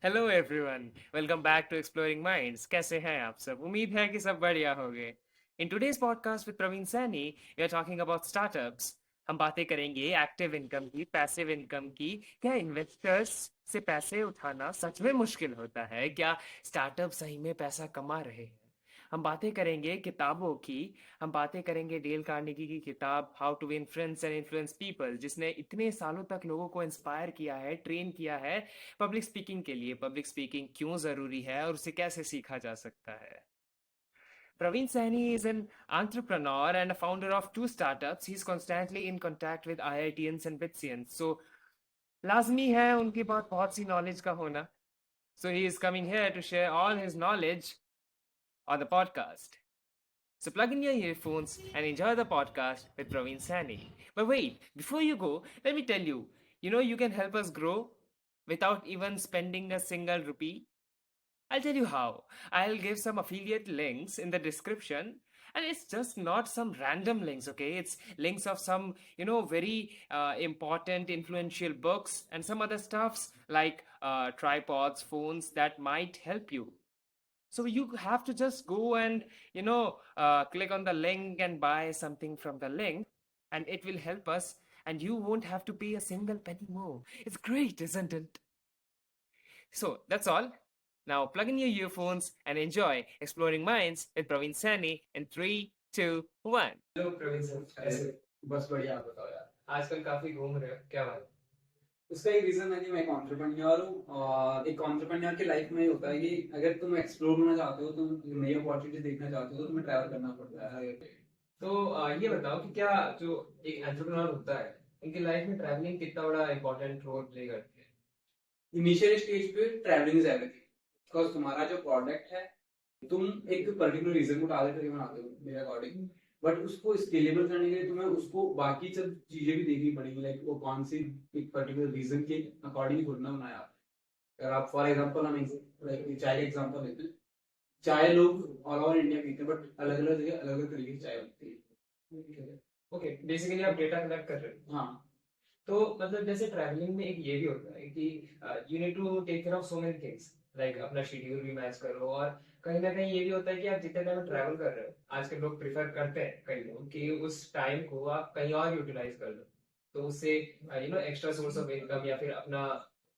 Hello everyone, welcome back to exploring minds. कैसे हैं आप सब? उम्मीद है कि सब बढ़िया होंगे। In today's podcast with Praveen Saini we are talking about startups. हम बातें करेंगे एक्टिव इनकम की, पैसिव इनकम की। क्या इन्वेस्टर्स से पैसे उठाना सच में मुश्किल होता है? क्या स्टार्टअप सही में पैसा कमा रहे हैं? हम बातें करेंगे किताबों की। हम बातें करेंगे डेल कार्नेगी की किताब how to win friends and influence people, जिसने इतने सालों तक लोगों को इंस्पायर किया है, ट्रेन किया है पब्लिक स्पीकिंग के लिए। पब्लिक स्पीकिंग क्यों ज़रूरी है और उसे कैसे सीखा जा सकता है? Praveen Saini is an entrepreneur and a founder of two startups. He's constantly in contact with IITians and Vitsians. So लाजमी है उनके पास बहुत सी नॉलेज का होना. So he is coming here to share all his knowledge on the podcast. So plug in your earphones and enjoy the podcast with Praveen Sani. But wait, before you go, let me tell you, you can help us grow without even spending a single rupee. I'll tell you how. I'll give some affiliate links in the description. And it's just not some random links, okay? It's links of some, very important, influential books and some other stuffs like tripods, phones that might help you. So you have to just go and, click on the link and buy something from the link, and it will help us, and you won't have to pay a single penny more. It's great, isn't it? So that's all. Now plug in your earphones and enjoy Exploring Minds with Praveen Sani in 3, 2, 1. Hello Praveen sir, कैसे? बस बढ़िया। आप बताओ यार। आजकल काफी घूम रहे हो, क्या बात? उसका एक रीजन है कि मैं एक एंटरप्रेन्योर हूँ और एक एंटरप्रेन्योर की लाइफ में ये होता है कि अगर तुम एक्सप्लोर करना चाहते हो, तुम नई अपॉर्चुनिटी देखना चाहते हो, तो तुम्हें ट्रैवल करना पड़ता है। तो ये बताओ कि क्या जो एक एंटरप्रेन्योर होता है, उनकी लाइफ में ट्रैवलिंग कितना बड़ा इंपॉर्टेंट रोल प्ले करती है? इनिशियल स्टेज पे ट्रैवलिंग इज एवरीथिंग, बिकॉज तुम्हारा जो प्रोडक्ट है, तुम एक पर्टिकुलर रीजन को टारगेट करके बनाते हो मेरे अकॉर्डिंग, बट उसको स्केलेबल करने के लिए तुम्हें उसको बाकी सब चीजें भी देखनी पड़ेगी, लाइक वो कौन सी एक पर्टिकुलर रीजन के अकॉर्डिंग थोड़ा बनाया। अगर आप फॉर एग्जांपल हम लाइक चाय का एग्जांपल लेते हैं, चाय लोग ऑल ओवर इंडिया पीते हैं, बट अलग अलग जगह अलग अलग तरीके की चाय बनती है। ओके, बेसिकली आप डेटा कलेक्ट कर रहे हो। हाँ। तो मतलब जैसे ट्रैवलिंग में एक ये भी होता है कि you need to take care of so many things, like अपना शेड्यूल भी मैच करो, और कहीं ना कहीं ये भी होता है कि आप जितने टाइम ट्रैवल कर रहे हो, आजकल लोग प्रिफर करते हैं कई लोग कि उस टाइम को आप कहीं और यूटिलाइज कर लो, तो उससे एक्स्ट्रा सोर्स ऑफ इनकम या फिर अपना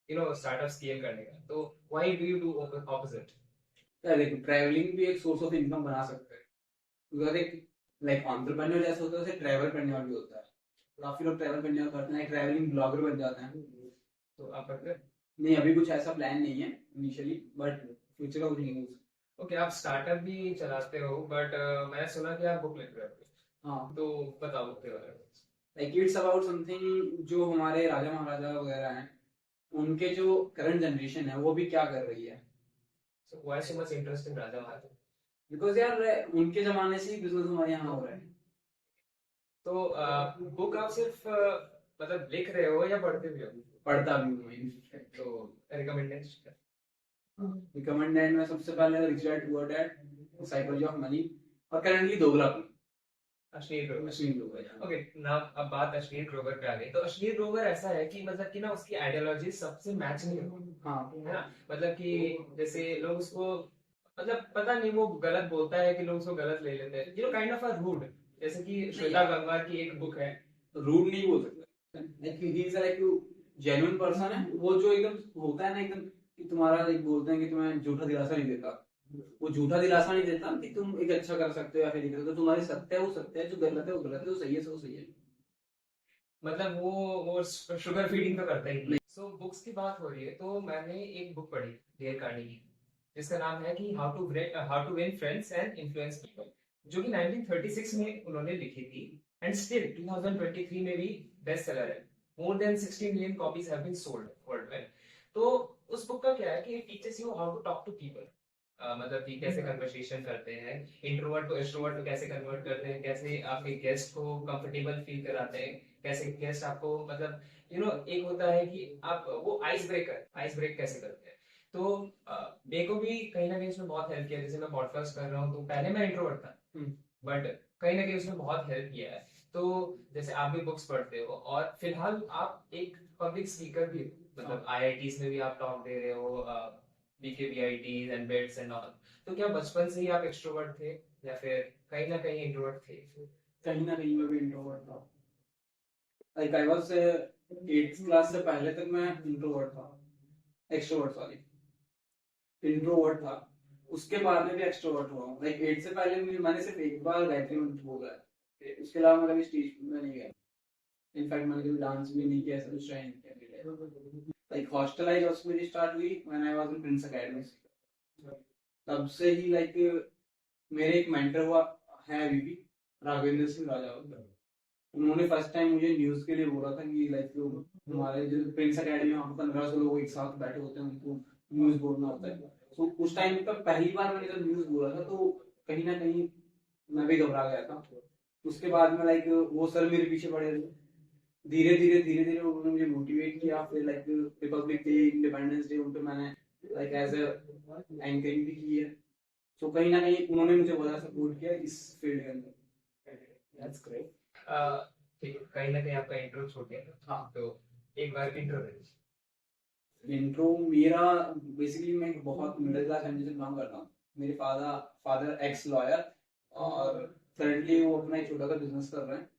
स्टार्टअप स्केल करने का। तो why do you do opposite? यार देखो, ट्रैवलिंग भी एक सोर्स ऑफ इनकम बना सकते हैं। अगर एक लाइक एंटरप्रेन्योर जैसा होता है, वैसे ट्रैवल करने भी होता है। काफी लोग ट्रैवल करने करते हैं, ट्रैवलिंग ब्लॉगर बन जाते हैं। तो आप करते हैं? नहीं, अभी कुछ ऐसा प्लान नहीं है इनिशियली, बट फ्यूचर का कुछ नहीं है। ओके, आप स्टार्टअप भी चलाते हो, बट मैंने सुना कि आप बुक लिख रहे हो। हाँ, तो बताओ बुक के बारे में। लाइक इट्स अबाउट समथिंग जो हमारे राजा महाराजा वगैरह हैं, उनके जो करंट जनरेशन है वो भी क्या कर रही है। So why so much interest in Raja Maharaja? Because यार उनके जमाने से ही बिजनेस हमारे यहाँ हो रहा है। तो बुक आप सिर्फ मतलब लिख रहे हो या पढ़ते भी हो? पढ़ता भी हूँ मैं। तो रिकमेंडेशन? रिकमेंडेड में सबसे पहले rich dad poor dad, psychology of money, और करंटली दोगलापन, अश्लील ग्रोवर। अश्विन ग्रोवर। ओके, नाउ अब बात अश्लील ग्रोवर पे आ गई। तो अश्लील ग्रोवर ऐसा है कि मतलब कि ना उसकी आइडियोलॉजी सबसे मैच नहीं होती। हाँ, है ना? मतलब कि जैसे लोग उसको, मतलब पता नहीं वो गलत बोलता है कि लोग उसको गलत ले लेते हैं, काइंड ऑफ अ रूड। जैसे कि श्वेता गंगवार की एक बुक है। रूड नहीं बोल सकते, like he is like genuine person है वो, जो एकदम होता है ना, एकदम कि तुम्हारा एक बोलते हैं कि तुम्हें झूठा दिलासा नहीं देता। वो झूठा दिलासा नहीं देता कि तुम एक अच्छा कर सकते हो या फिर नहीं कर सकते हो। तुम्हारी सत्य है वो सत्य है, जो गलत है वो गलत है, जो सही है वो सही है। मतलब वो शुगर फीडिंग तो करता ही नहीं। सो बुक्स की बात हो रही है, तो मैंने एक बुक पढ़ी डेल कार्नेगी, जिसका नाम है कि how to win friends and influence people, जो कि 1936 में उन्होंने लिखी थी, एंड स्टिल 2023 में भी बेस्ट सेलर है। More than 60 million copies have been sold world में। तो उस बुक का क्या है कि teaches you how to talk to people, मतलब कि कैसे कन्वर्सेशन करते हैं, इंट्रोवर्ट को एक्सट्रोवर्ट को कैसे कन्वर्ट करते हैं, कैसे आपके गेस्ट को कंफर्टेबल फील कराते हैं, कैसे गेस्ट आपको मतलब एक होता है कि आप वो आइस ब्रेक कैसे करते हैं। तो मेरे को भी कहीं ना कहीं उसमें बहुत हेल्प किया। जैसे मैं पॉडकास्ट कर रहा हूँ, तो पहले मैं इंट्रोवर्ट था, बट कहीं ना कहीं उसमें बहुत हेल्प किया है। तो जैसे आप भी बुक्स पढ़ते हो और फिलहाल आप एक पब्लिक स्पीकर भी हो, मतलब आईआईटीज में भी आप टॉप दे रहे हो, बीकेबीआईटीज एंड बिट्स एंड ऑल, तो क्या बचपन से ही आप एक्सट्रोवर्ट थे या फिर कहीं ना कहीं इंट्रोवर्ट थे? कहीं ना कहीं मैं भी इंट्रोवर्ट था। Like I was 8th class से पहले तक मैं इंट्रोवर्ट था, एक्सट्रोवर्ट सॉरी, इंट्रोवर्ट था। उसके बाद में भी एक्सट्रोवर्ट हुआ हूँ। लाइक 8 से पहले मैंने सिर्फ एक बार गायत्री मंत्र बोला है, उसके अलावा मैं कभी स्टेज में नहीं गया। इनफैक्ट मैंने कभी डांस भी नहीं किया, ऐसा कुछ ट्राई नहीं किया। लाइक हॉस्टलाइज ऑल्सो मेरी स्टार्ट हुई when I was in Prince academy. तब से ही लाइक मेरे एक मेंटर हुआ है अभी भी, राघवेंद्र सिंह राजा। उन्होंने फर्स्ट टाइम मुझे न्यूज के लिए बोला था कि लाइक हमारे जो प्रिंस एकेडमी में 1500 लोग एक साथ बैठे होते हैं, उनको न्यूज बोलना होता है। तो उस टाइम तक पहली बार मैंने जब न्यूज बोला था तो कहीं ना कहीं मैं भी घबरा गया था। उसके बाद में लाइक वो सर मेरे पीछे पड़े थे। धीरे धीरे उन्होंने मुझे मोटिवेट किया। फिर like Republic day, independence day, उन पे मैंने लाइक एज एंकरिंग भी की है। तो कहीं ना कहीं उन्होंने मुझे बहुत सपोर्ट किया इस फील्ड के अंदर। That's great. ठीक है, कहीं ना कहीं आपका इंट्रो छूट गया। हाँ, तो एक बार इंट्रो दे। इंट्रो मेरा बेसिकली मैं एक बहुत मिडिल क्लास फैमिली से बिलोंग करता हूँ। मेरे फादर एक्स लॉयर और करंटली वो अपना एक छोटा सा बिजनेस कर रहे हैं।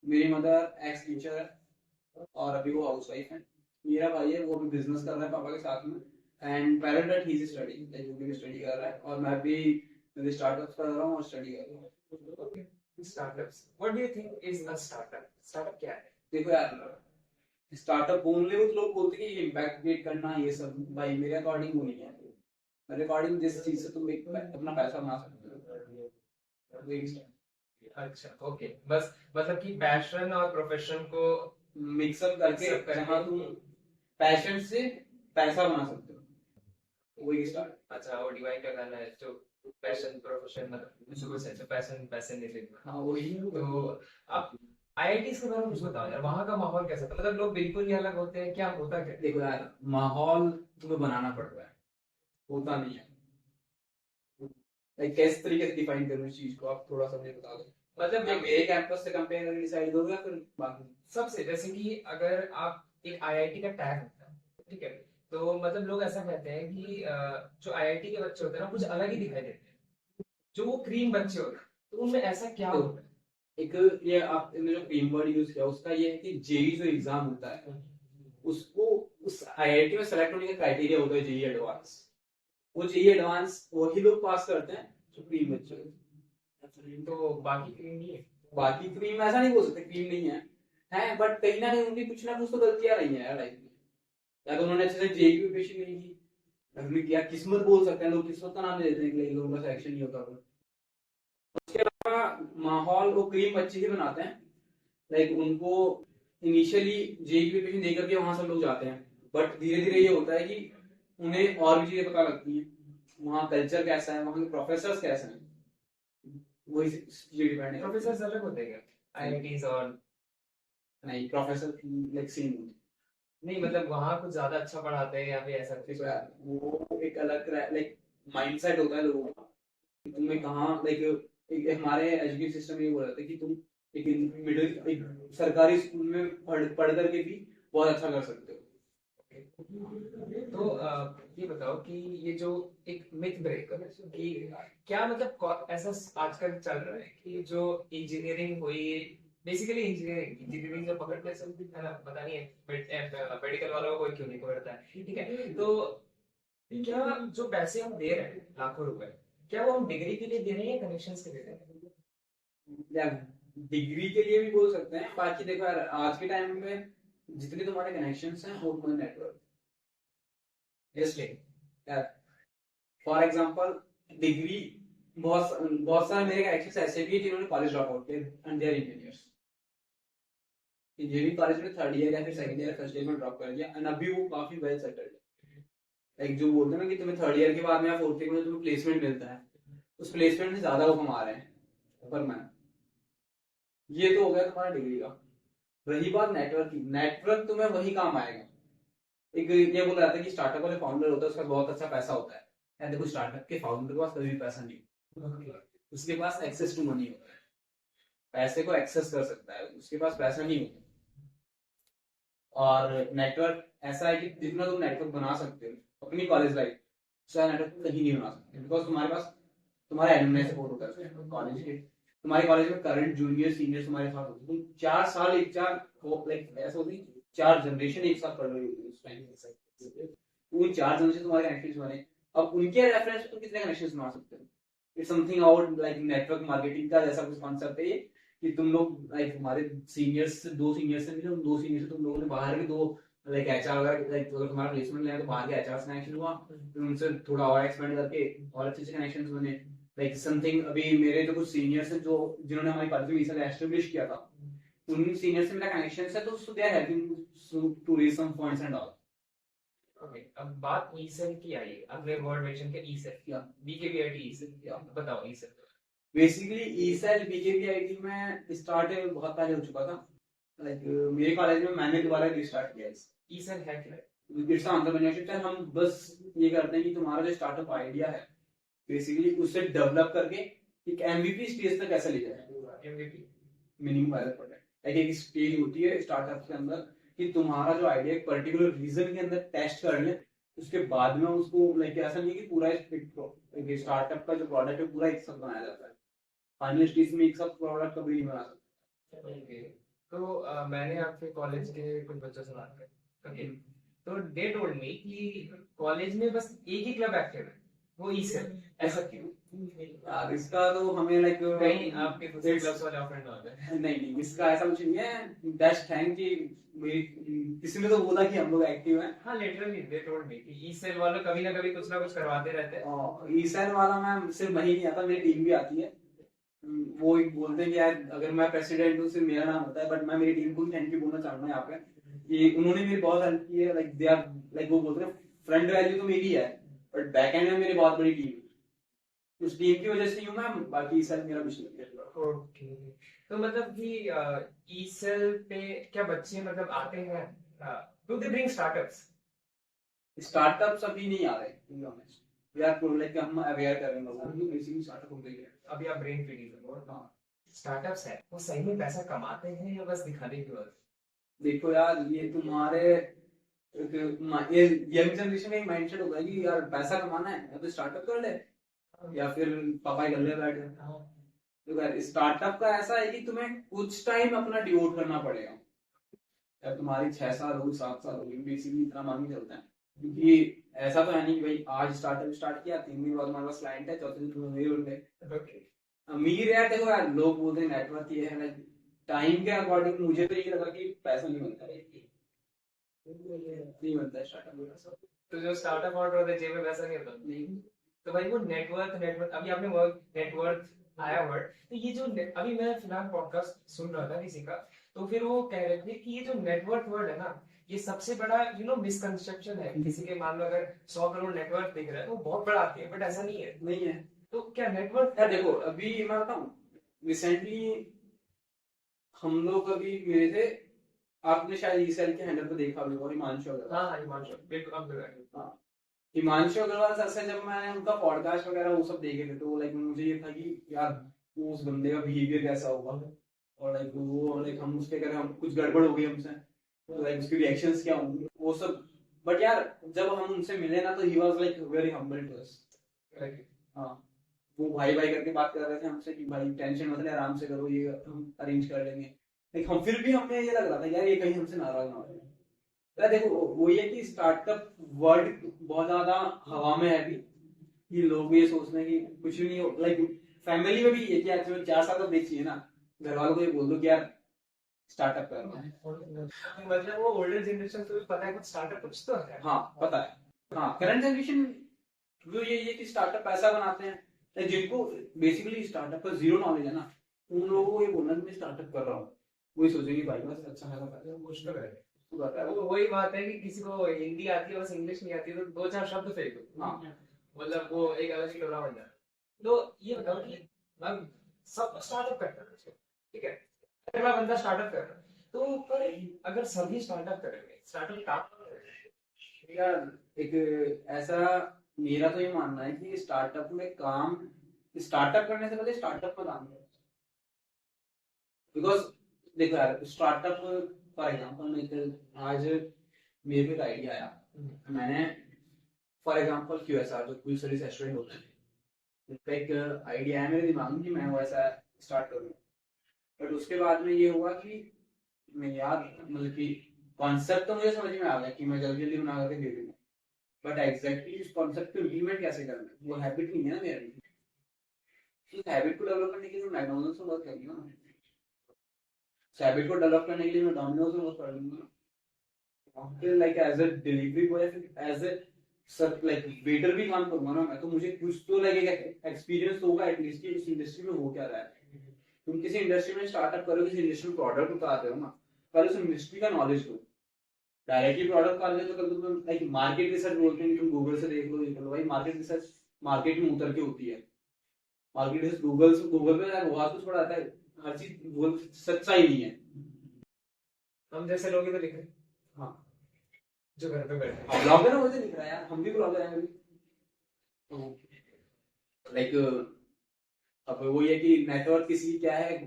मेरी मदर एक्स टीचर है और अभी वो हाउस वाइफ है। मेरा भाई है, वो अभी बिजनेस कर रहा है पापा के साथ में। And parent that he is study, like वो भी स्टडी कर रहा है और मैं भी स्टार्टअप्स कर रहा हूँ और स्टडी कर रहा हूँ। Startups, what do you think is a startup? Startup क्या है? देखो यार, स्टार्टअप बोलने को तो लोग बोलते हैं कि इम्पैक्ट क्रिएट करना ये सब, भाई मेरे अकॉर्डिंग वो नहीं है। मेरे अकॉर्डिंग जिस चीज से तुम एक अपना पैसा बना सकते हो वो एक start। अच्छा, ओके, बस मतलब कि पैशन और प्रोफेशन को मिक्सअप करके जहाँ तुम पैशन से पैसा बना सकते हो, वो एक स्टार्ट। अच्छा, वो डिवाइड का गाना है तो पैशन प्रोफेशन, मतलब शुरू से अच्छा पैशन पैशन नहीं लेते। हाँ वही। तो आप आईआईटीज के बारे में कुछ बताओ यार, वहाँ का माहौल कैसा था? मतलब लोग बिल्कुल ही अलग होते हैं क्या, होता क्या? देखो यार, माहौल तुम्हें बनाना पड़ता है, होता नहीं है। लाइक किस तरीके से डिफाइन करूँ इस चीज को, आप थोड़ा सा मुझे बता दो। मतलब मैं मेरे कैंपस से कंपेयर करके डिसाइड करूँ या फिर बाकी सबसे, जैसे कि अगर आप एक आईआईटी का टैग होता है, ठीक है, तो मतलब लोग ऐसा कहते हैं कि जो आईआईटी के बच्चे होते हैं ना कुछ अलग ही दिखाई देते हैं, जो वो क्रीम बच्चे होते हैं, तो उनमें ऐसा क्या होता है? एक ये आपने जो क्रीम वर्ड यूज किया उसका ये है कि जेई जो एग्जाम होता है उसको उस आईआईटी में सेलेक्ट होने का क्राइटेरिया होता है जेई एडवांस। वो जेई एडवांस वही लोग पास करते हैं जो क्रीम बच्चे होते हैं। तो बाकी क्रीम नहीं है? बाकी क्रीम ऐसा नहीं बोल सकते क्रीम नहीं है बट कहीं ना कहीं उनकी कुछ ना कुछ तो गलतियां रही हैं लाइफ में। या तो उन्होंने अच्छे से जेई की प्रिपरेशन नहीं की, उन्होंने किया किस्मत बोल सकते हैं लोग, किस्मत का नाम ले देते हैं कि लोगों का सिलेक्शन नहीं होता। उसके अलावा माहौल वो क्रीम बच्चे ही बनाते हैं। लाइक उनको इनिशियली जेई की प्रिपरेशन देकर के वहां सब लोग जाते हैं, बट धीरे धीरे ये होता है कि उन्हें और भी चीजें पता लगती हैं, वहाँ कल्चर कैसा है, वहाँ के प्रोफेसर कैसे हैं, वही चीजें डिपेंड है। प्रोफेसर अलग होते हैं क्या आईआईटीज और? नहीं, प्रोफेसर लाइक सेम नहीं मतलब वहाँ कुछ ज्यादा अच्छा पढ़ाते हैं या फिर ऐसा कुछ? वो एक अलग लाइक माइंडसेट होता है लोगों का कि तुम्हें कहाँ लाइक एक हमारे एजुकेशन सिस्टम ये बोल रहा था कि तुम एक मिडिल एक सरकारी स्कूल में पढ़ करके भी बहुत अच्छा कर सकते हो। तो ये बताओ कि ये जो एक मिथ ब्रेक कि क्या मतलब ऐसा आजकल चल रहा है कि जो इंजीनियरिंग हुई, बेसिकली इंजीनियरिंग जो पकड़ते हैं सब है ना, पता नहीं है मेडिकल वालों को कोई क्यों नहीं पकड़ता है, ठीक है, तो क्या जो पैसे हम दे रहे हैं लाखों रुपए, क्या वो हम डिग्री के लिए दे रहे हैं या कनेक्शंस के लिए दे रहे हैं? या डिग्री के लिए भी बोल सकते हैं। बाकी देखो यार, आज के टाइम में जितने तुम्हारे कनेक्शंस हैं वो तुम्हारे नेटवर्क, इसलिए फॉर एग्जांपल डिग्री बहुत सारे मेरे कनेक्शंस ऐसे भी हैं जिन्होंने कॉलेज ड्रॉप आउट किया and they are engineers. Engineering college में थर्ड ईयर या फिर सेकंड ईयर फर्स्ट ईयर में ड्रॉप कर दिया एंड अभी वो काफी वेल सेटल्ड है। लाइक जो बोलते हैं ना कि तुम्हें थर्ड ईयर के बाद में या फोर्थ ईयर में तुम्हें प्लेसमेंट मिलता है, उस प्लेसमेंट से ज्यादा वो कमा रहे हैं पर मैन। ये तो हो गया तुम्हारा डिग्री का। रही बात नेटवर्क की, नेटवर्क तुम्हें वही काम आएगा। एक ये बोला जाता है कि स्टार्टअप का जो फाउंडर होता है उसका बहुत अच्छा पैसा होता है। या देखो, स्टार्टअप के फाउंडर के पास कभी भी पैसा नहीं होता, उसके पास एक्सेस टू मनी होता है, पैसे को एक्सेस कर सकता है, उसके पास पैसा नहीं होता। और नेटवर्क ऐसा है कि जितना तुम नेटवर्क बना सकते हो अपनी कॉलेज लाइफ उसका नेटवर्क कहीं नहीं बना सकते, बिकॉज तुम्हारे पास तुम्हारा एलुमनाई सपोर्ट होता है कॉलेज के। तुम्हारे कॉलेज में करंट जूनियर सीनियर तुम्हारे साथ होते हैं, तुम 4 साल एक चार लाइक ऐसा होती 4 जनरेशन एक साथ पढ़ रही होती है उस टाइम। उन 4 जनरेशन तुम्हारे कनेक्शन बने, अब उनके रेफरेंस पे तुम कितने कनेक्शन बना सकते हो। It's something about like network marketing का जैसा कुछ कॉन्सेप्ट है ये, कि तुम लोग लाइक हमारे सीनियर्स से 2 सीनियर से मिले, उन 2 सीनियर से तुम लोगों ने बाहर के 2 लाइक एचआर वगैरह, लाइक अगर तुम्हारा प्लेसमेंट लेना तो बाहर के एचआर से कनेक्शन हुआ, फिर उनसे थोड़ा और एक्सपेंड करके और अच्छे अच्छे कनेक्शंस बने। लाइक समथिंग अभी मेरे जो कुछ सीनियर्स हैं जो जिन्होंने हमारी कॉलेज में ईसा एस्टेब्लिश किया था, उन सीनियर से मेरा कनेक्शन है, तो they are helping to reach some points and all. Okay, अब बात ईसेल की आई, आपने वर्ड मेंशन किया ईसेल या बीकेबीआईटी ईसेल, बताओ ईसेल। बेसिकली ईसेल बीकेबीआईटी में स्टार्ट बहुत पहले हो चुका था, लाइक मेरे कॉलेज में मैंने दोबारा रिस्टार्ट किया ईसेल है क्या? इट्स एंटरप्रेन्योरशिप है। हम बस ये करते हैं कि तुम्हारा जो स्टार्टअप आइडिया है बेसिकली उससे डेवलप करके एक एमवीपी स्टेज तक कैसे ले जाए। MVP minimum viral product like एक स्टेज होती है स्टार्टअप के अंदर कि तुम्हारा जो आइडिया एक पर्टिकुलर रीजन के अंदर टेस्ट कर ले, उसके बाद में उसको लाइक ऐसा नहीं है कि पूरा स्टार्टअप का जो प्रोडक्ट है पूरा एक साथ बनाया जाता है, फाइनल स्टेज में एक साथ प्रोडक्ट कभी नहीं बना सकता। ओके, तो मैंने आपके कॉलेज के कुछ बच्चों से बात करी। ओके, तो दे टोल्ड मी कि कॉलेज में बस एक ही क्लब एक्टिव है, वो ईसेल। ऐसा क्यों? यार इसका तो हमें लाइक कहीं आपके दूसरे क्लब्स वाले फ्रेंड होते हैं? नहीं इसका ऐसा कुछ नहीं है, दैट्स थैंक कि किसी ने तो बोला कि हम लोग एक्टिव हैं। हाँ, लिटरली दे टोल्ड मी कि ईसेल वाले कभी ना कभी कुछ ना कुछ करवाते रहते हैं। ईसैन वाला मैम सिर्फ वही नहीं आता, मेरी टीम भी आती है। वो एक बोलते हैं कि यार अगर मैं प्रेसिडेंट हूँ सिर्फ मेरा नाम होता है, बट मैं मेरी टीम को थैंक यू बोलना चाहूंगा यहाँ पे कि उन्होंने मेरी बहुत हेल्प की है। लाइक दे आर लाइक वो बोलते हैं फ्रंट वैल्यू तो मेरी है बट बैक एंड में मेरी बहुत बड़ी टीम है, उस टीम की वजह से ही हूँ मैम, बाकी ईसैन मेरा कुछ नहीं है। ओके, तो मतलब कि ईसेल पे क्या बच्चे मतलब आते हैं, do they bring startups? Startups अभी नहीं आ रहे to be honest, we are like हम अवेयर कर रहे हैं लोगों को बेसिकली स्टार्टअप हो गई है अभी आप ब्रेन फीडिंग करो। हाँ। स्टार्टअप्स है वो सही में पैसा कमाते हैं या बस दिखाने की बात? देखो यार ये तुम्हारे ये यंग जनरेशन का एक माइंडसेट होगा कि यार पैसा कमाना है या तो स्टार्टअप कर ले या फिर पापा के गले बैठ जा। तो यार स्टार्टअप का ऐसा है कि तुम्हें कुछ टाइम अपना डिवोट करना पड़ेगा, या तुम्हारी 6 साल हो 7 साल होगी बेसिकली, इतना मान के चलते हैं। क्योंकि ऐसा तो है नहीं कि भाई आज स्टार्टअप स्टार्ट किया 3 दिन बाद हमारे पास क्लाइंट है, चौथे दिन तुम्हें अमीर बन गए। अमीर यार देखो यार लोग बोलते हैं नेटवर्क ये है, टाइम के अकॉर्डिंग मुझे तो ये लगा कि पैसा नहीं बनता है, नहीं बनता है स्टार्टअप। तो जो स्टार्टअप ऑर्डर होता है जेब में पैसा नहीं होता नहीं तो भाई वो नेटवर्क अभी आपने वर्क नेटवर्क आया वर्ड, तो ये जो अभी मैं फिलहाल पॉडकास्ट सुन रहा था किसी का, तो फिर वो कह रहे थे कि ये जो नेटवर्क वर्ड है ना, ये सबसे बड़ा मिसकंसेप्शन है। किसी के मान लो अगर 100 करोड़ नेटवर्क दिख रहा है तो बहुत बड़ा आती है, बट ऐसा नहीं है। नहीं है। तो क्या नेटवर्क यार देखो अभी मैं बताऊं, रिसेंटली हम लोग अभी मिले थे, आपने शायद ईसेल के हैंडल पे देखा होगा हिमांशु अग्रवाल। हाँ हिमांशु बिल्कुल, अब हाँ हिमांशु अग्रवाल सर से जब मैंने उनका पॉडकास्ट वगैरह वो सब देखे थे तो लाइक मुझे ये था कि यार वो उस बंदे का बिहेवियर कैसा होगा, और लाइक वो लाइक हम उसके अगर हम कुछ गड़बड़ हो गई हमसे तो लाइक उसके रिएक्शंस क्या होंगे वो सब। बट यार जब हम उनसे मिले ना तो he was like very humble to us. हाँ वो भाई भाई करके बात कर रहे थे हमसे कि भाई टेंशन मत ले आराम से करो ये हम अरेंज कर लेंगे। लाइक हम फिर भी हमें ये लग रहा था यार ये कहीं हमसे नाराज ना हो जाए। तो देखो वो ये कि स्टार्टअप वर्ड बहुत ज्यादा हवा में है अभी, कि लोग ये सोच रहे हैं कि कुछ भी नहीं हो। लाइक फैमिली में भी ये कि यार 4 साल तो ब्रेक चाहिए ना, घर वालों को ये बोल दो कि यार स्टार्टअप कर रहा है। मतलब वो ओल्डर जनरेशन को भी पता है कुछ स्टार्टअप कुछ तो है। हाँ पता है। हाँ करंट जनरेशन जो ये कि स्टार्टअप पैसा बनाते हैं, like, जिनको बेसिकली स्टार्टअप का जीरो नॉलेज है ना, उन लोगों को ये बोलना कि मैं स्टार्टअप कर रहा हूँ, वही सोचेंगे भाई बस अच्छा खासा पैसा मुश्किल है। वो वही बात है कि किसी को हिंदी आती है बस इंग्लिश नहीं आती, तो 2-4 शब्द फेंक दो, हाँ मतलब वो एक अलग ही टोला बन जाता है। तो ये बताओ कि अब सब स्टार्टअप करता है, ठीक है, अगला बंदा स्टार्टअप कर रहा है, तो पर अगर सभी स्टार्टअप करेंगे, स्टार्टअप काम यार एक ऐसा मेरा तो ये मानना है कि स्टार्टअप में काम स्टार्टअप करने से पहले स्टार्टअप में काम करो। बिकॉज देखो यार स्टार्टअप फॉर एग्जांपल मैं आज मेरे को एक आइडिया आया, मैंने फॉर एग्जांपल QSR जो क्विक सर्विस रेस्टोरेंट होते हैं, उसका एक आइडिया है मेरे दिमाग में कि मैं वैसा स्टार्ट करूँ। बट उसके बाद में ये हुआ कि मैं यार मतलब कि कॉन्सेप्ट तो मुझे समझ में आ गया कि मैं जल्दी जल्दी बना करके दे दूंगा, बट एग्जैक्टली उस कॉन्सेप्ट को इम्प्लीमेंट कैसे करना है, वो हैबिट नहीं है ना मेरे में। उस हैबिट को डेवलप करने के लिए मैकडॉनल्ड्स में वर्क करूंगा ना, उस हैबिट को डेवलप करने के लिए मैं डोमिनोज में वर्क कर लूंगा, फिर like as a delivery boy, फिर as a sir like waiter भी काम करूंगा ना मैं, तो मुझे कुछ तो लगेगा, एक्सपीरियंस तो होगा एटलीस्ट कि इस इंडस्ट्री में हो क्या रहा है। तुम किसी इंडस्ट्री में स्टार्टअप करो, किसी इंडस्ट्री में प्रोडक्ट उतारते हो ना, पहले उस इंडस्ट्री का नॉलेज लो। डायरेक्टली प्रोडक्ट उतार ले तो कल तुम लाइक मार्केट रिसर्च बोलते हैं, तुम गूगल से देख लो, ये कर लो भाई, मार्केट रिसर्च मार्केट में उतर के होती है। मार्केट रिसर्च गूगल पे यार बहुत कुछ पड़ा आता है, हर चीज गूगल सच्चा ही नहीं है। हम जैसे लोग इधर लिख रहे हैं, हाँ, जो घर पे बैठे हैं। हाँ ब्लॉगर है, मुझे दिख रहा है यार, हम भी ब्लॉगर हैं अभी। लाइक अब वो ये कि नेटवर्क किसी क्या है,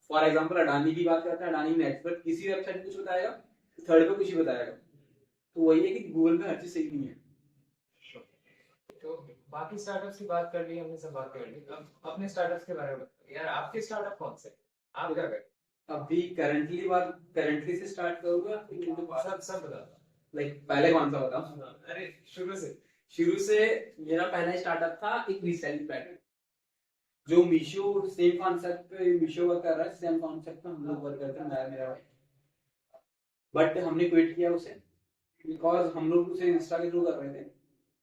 फॉर एग्जांपल अडानी की बात करते हैं, अडानी नेटवर्क किसी वेबसाइट पे कुछ बताएगा, थर्ड पे कुछ ही बताएगा। तो वही है कि गूगल पे हर चीज सही नहीं है। तो बाकी स्टार्टअप्स की बात कर ली हमने, सब बात कर ली, अब अपने स्टार्टअप्स के बारे में बताओ। यार आपके स्टार्टअप कौन से, आप क्या करते अभी करंटली से स्टार्ट करूंगा, हो? सब सब बता दो। लाइक पहले कौन सा बताऊं? अरे शुरू से। शुरू से मेरा पहला स्टार्टअप था एक रीसेलिंग प्लेटफॉर्म, जो मीशो सेम कॉन्सेप्ट पे मीशो वर्क कर रहा है, सेम कॉन्सेप्ट पे हम लोग वर्क करते हैं, मैं मेरा भाई। बट हमने क्विट किया उसे, बिकॉज हम लोग उसे इंस्टा के थ्रू कर रहे थे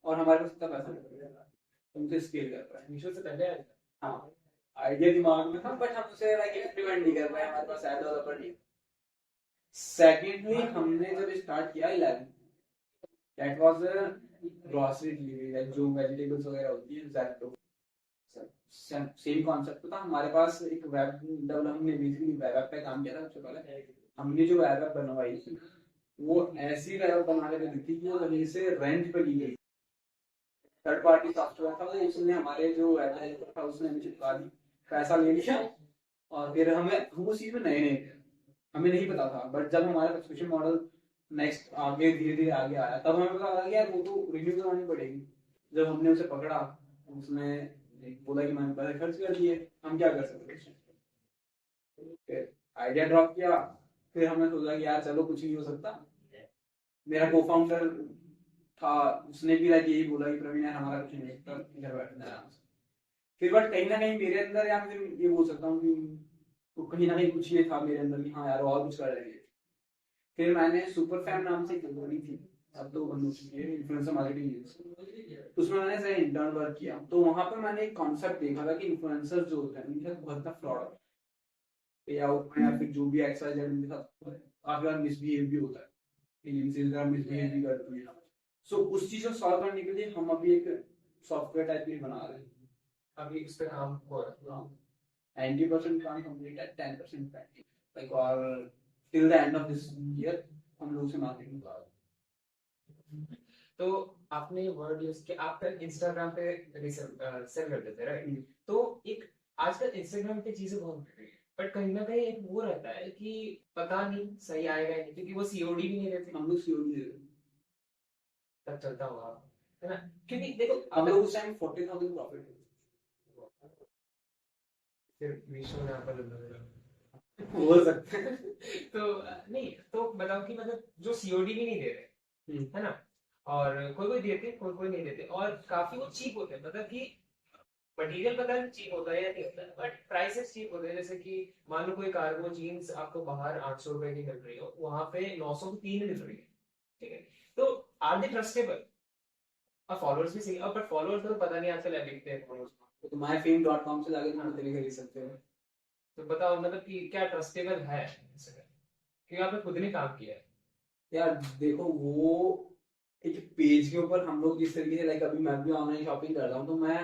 और हमारे पास इतना पैसा नहीं था, हम उसे स्केल कर पाए। मीशो से पहले आया था। हाँ, आइडिया दिमाग में था बट हम उसे लाइक इम्प्लीमेंट नहीं कर पाए, हमारे पास ऐप डेवलपर नहीं। सेकेंडली हमने जब स्टार्ट किया 11, that was a grocery delivery, like जो वेजिटेबल्स वगैरह होती है ज़ेप्टो, सेम कॉन्सेप्ट था। हमारे पास एक वेब डेवलप, हमने बेसिकली वेब ऐप पे काम किया था सबसे पहले। हमने जो वेब ऐप बनवाई थी वो ऐसी वेब ऐप बना के दी थी कि वो जमीन से रेंट पे ली गई, थर्ड पार्टी सॉफ्टवेयर था वो, उसने हमारे जो वेब डेवलपर था उसने हमें चिपका दी, पैसा ले लिया। और फिर हम उस चीज में नए नए थे, हमें नहीं पता था, बट जब हमारा सब्सक्रिप्शन मॉडल नेक्स्ट आगे धीरे धीरे आगे आया, तब हमें पता लगा कि यार वो तो रिन्यू करवानी पड़ेगी। जब हमने उसे पकड़ा, उसने बोला कि मैंने पैसे खर्च कर दिए, हम क्या कर सकते हैं। फिर आइडिया ड्रॉप किया, फिर हमने सोचा कि यार चलो कुछ नहीं हो सकता। मेरा को फाउंडर था, उसने भी लाइक यही बोला कि प्रवीण यार हमारा कुछ नहीं हो सकता, घर बैठना है आराम से। फिर बट कहीं ना कहीं मेरे अंदर, या मुझे ये बोल सकता हूँ कि तो कहीं ना कहीं कुछ ये था मेरे अंदर कि हाँ यार और कुछ कर लेंगे। फिर मैंने सुपर फैन नाम से एक कंपनी थी, अब तो बंद हो चुकी है, इन्फ्लुएंसर मार्केटिंग एजेंसी, उसमें मैंने सही इंटर्न वर्क किया। तो वहां पर मैंने एक कॉन्सेप्ट देखा था कि इन्फ्लुएंसर जो होते हैं उनके साथ बहुत फ्रॉड पे आउट में, या फिर जो भी एक्सरसाइज उनके साथ काफी बार मिसबिहेव भी होता है, एजेंसी का मिसबिहेव भी करती है। सो उस चीज को सॉल्व करने के लिए हम अभी एक सॉफ्टवेयर टाइप की बना रहे हैं, अभी इस पे काम हो रहा है। 90% काम कंप्लीट है, 10% पेंडिंग, लाइक और till the end of this year हम लोग से मार्केटिंग कर। तो आपने वर्ड यूज किया, आप कल इंस्टाग्राम पे सेल करते थे राइट? तो एक आजकल इंस्टाग्राम पे चीजें बहुत बिक रही है, बट कहीं ना कहीं एक वो रहता है कि पता नहीं सही आएगा या नहीं, क्योंकि वो सीओडी भी नहीं रहती। हम लोग सीओडी तब चलता होगा, है ना? क्योंकि देखो हम लोग उस टाइम 40,000 प्रॉफिट फिर मीशो ने आपका हो सकता है। तो नहीं तो बताओ कि मतलब जो सीओडी भी नहीं दे रहे, है ना? और कोई कोई देते, कोई कोई नहीं देते, और काफी वो चीप होते हैं, मतलब कि मटेरियल पता नहीं चीप होता है या नहीं होता है, बट प्राइसेस चीप होते हैं। जैसे कि मान लो कोई कार्गो जीन्स आपको बाहर 800 रुपए की मिल रही हो, वहां पे 900 की 3 मिल रही है, ठीक है? तो आर दे ट्रस्टेबल? और फॉलोअर्स भी सही, और बट फॉलोअर्स तो पता नहीं आजकल बिकते हैं फॉलोअर्स। तो myfame.com से जाके तुम तेरे खरीद सकते हो। तो बताओ मतलब कि क्या ट्रस्टेबल है क्योंकि आपने खुद ने काम किया है। यार देखो वो एक पेज के ऊपर हम लोग जिस तरीके से, लाइक अभी मैं भी ऑनलाइन शॉपिंग कर रहा हूँ, तो मैं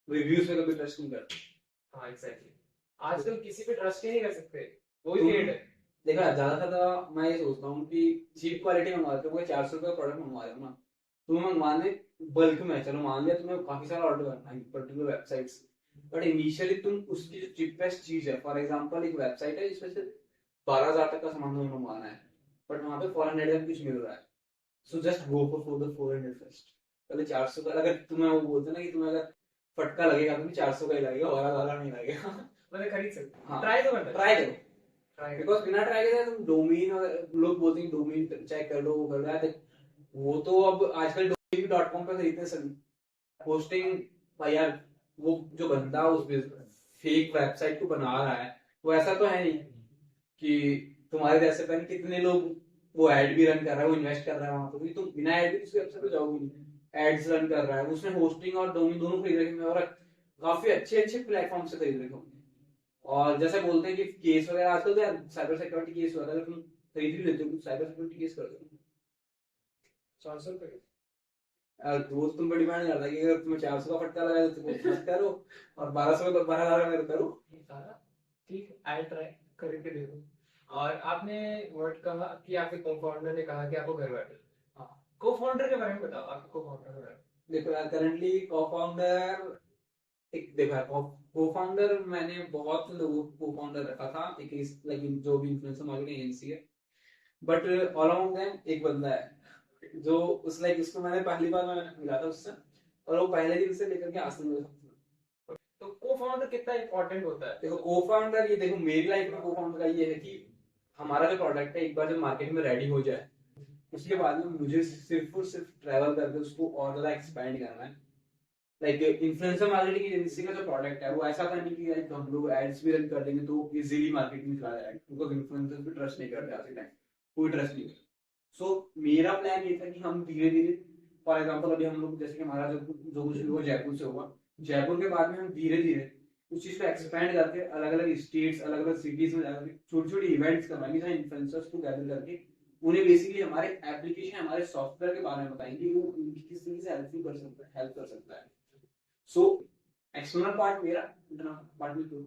रिव्यूज पे कभी ट्रस्ट नहीं करता। हाँ एग्जैक्टली, आजकल किसी पे ट्रस्ट ही नहीं कर सकते, वो ही तुम पेड है। देखा ज्यादातर मैं ये सोचता हूँ कि चीप क्वालिटी मंगवाते हो, कोई 400 का प्रोडक्ट मंगवा रहे हो ना, तुम्हें मंगवाने बल्क में, चलो मान लिया तुम्हें काफी सारा ऑर्डर करना है पर्टिकुलर वेबसाइट, बट इनिशियली तुम उसकी जो चीपेस्ट चीज है, फॉर एग्जांपल एक वेबसाइट है जिसमें से 12,000 तक का सामान तुम्हें मंगवाना है, बट वहां पे 400 का कुछ मिल रहा है, so just go for the 400 first. पहले 400 का, अगर तुम्हें वो बोलते ना कि तुम्हें अगर फटका लगेगा तो 400 का ही लगेगा, और ज्यादा नहीं लगेगा। मतलब खरीद सकते हो, हाँ, ट्राई तो करते ट्राई करो, ट्राई बिकॉज बिना ट्राई करे तुम डोमेन, लोग बोलते हैं डोमेन चेक कर लो, वो कर रहा है, वो तो अब आजकल डोमेन.com पे खरीदते हैं सभी होस्टिंग। भाई यार, वो जो बंदा उस फेक वेबसाइट को बना रहा है, वो ऐसा तो है नहीं कि तुम्हारे जैसे पता नहीं कितने लोग वो एड भी रन कर रहा है, वो इन्वेस्ट कर रहा है वहां पे, क्योंकि तुम बिना एड के उस वेबसाइट पे जाओगे नहीं। एड्स रन कर रहा है, उसने होस्टिंग और डोमेन दोनों खरीद रखे हैं, और काफी अच्छे अच्छे प्लेटफॉर्म से खरीद रखे होंगे। और जैसे बोलते हैं कि केस वगैरह आजकल तो साइबर सिक्योरिटी केस वगैरह, अगर तुम खरीद भी लेते हो साइबर सिक्योरिटी केस कर दो। 400 रुपये दोस्त तुम पर डिमांड करता है कि अगर तुम्हें 400 का फटका लगा तो तुम मत करो, और 1200 का 12,000 का मेरे करो। सारा ठीक है, आई ट्राई करके देखो। और आपने वर्ड कहा कि आपके को-फाउंडर ने कहा कि आपको घर बैठे, हाँ, को-फाउंडर के बारे में बताओ, आपके को-फाउंडर के बारे में। देखो यार, करंटली को-फाउंडर, एक देखो यार, को-फाउंडर मैंने बहुत लोगों को को-फाउंडर रखा था, एक लाइक जो भी इन्फ्लुएंसर मार्केटिंग एजेंसी है, बट ऑल अराउंड देम एक बंदा है जो उस लाइक उसको मैंने पहली बार मैं मिला था उससे, और वो पहले दिन से लेकर के आज तक मेरे साथ था। तो को-फाउंडर कितना इंपॉर्टेंट होता है? देखो को-फाउंडर, ये देखो मेरी लाइफ में को-फाउंडर का ये है कि हमारा जो प्रोडक्ट है एक बार जब मार्केट में रेडी हो जाए, उसके बाद में मुझे सिर्फ और सिर्फ ट्रैवल करके उसको और ज्यादा एक्सपेंड करना है। लाइक इन्फ्लुएंसर मार्केटिंग एजेंसी का जो प्रोडक्ट है वो ऐसा था नहीं कि लाइक हम लोग एड्स भी रन कर देंगे तो इजीली मार्केट में चला जाएगा, बिकॉज इन्फ्लुएंसर्स भी ट्रस्ट नहीं करते आज के टाइम, कोई ट्रस्ट नहीं करता। सो मेरा प्लान ये था कि हम धीरे धीरे, फॉर एग्जांपल अभी हम लोग जैसे कि हमारा जो कुछ भी हुआ जयपुर से होगा, जयपुर के बाद में हम धीरे धीरे उस चीज को एक्सपेंड करके अलग अलग स्टेट्स, अलग अलग सिटीज में जाकर छोटी छोटी इवेंट्स करवाएंगे जहाँ इन्फ्लुएंसर्स को गैदर करके उन्हें बेसिकली हमारे एप्लीकेशन, हमारे सॉफ्टवेयर के बारे में बताएंगे, वो उनकी किस तरीके से हेल्प कर सकता है। सो एक्सटर्नल पार्ट मेरा, इंटरनल पार्ट में तो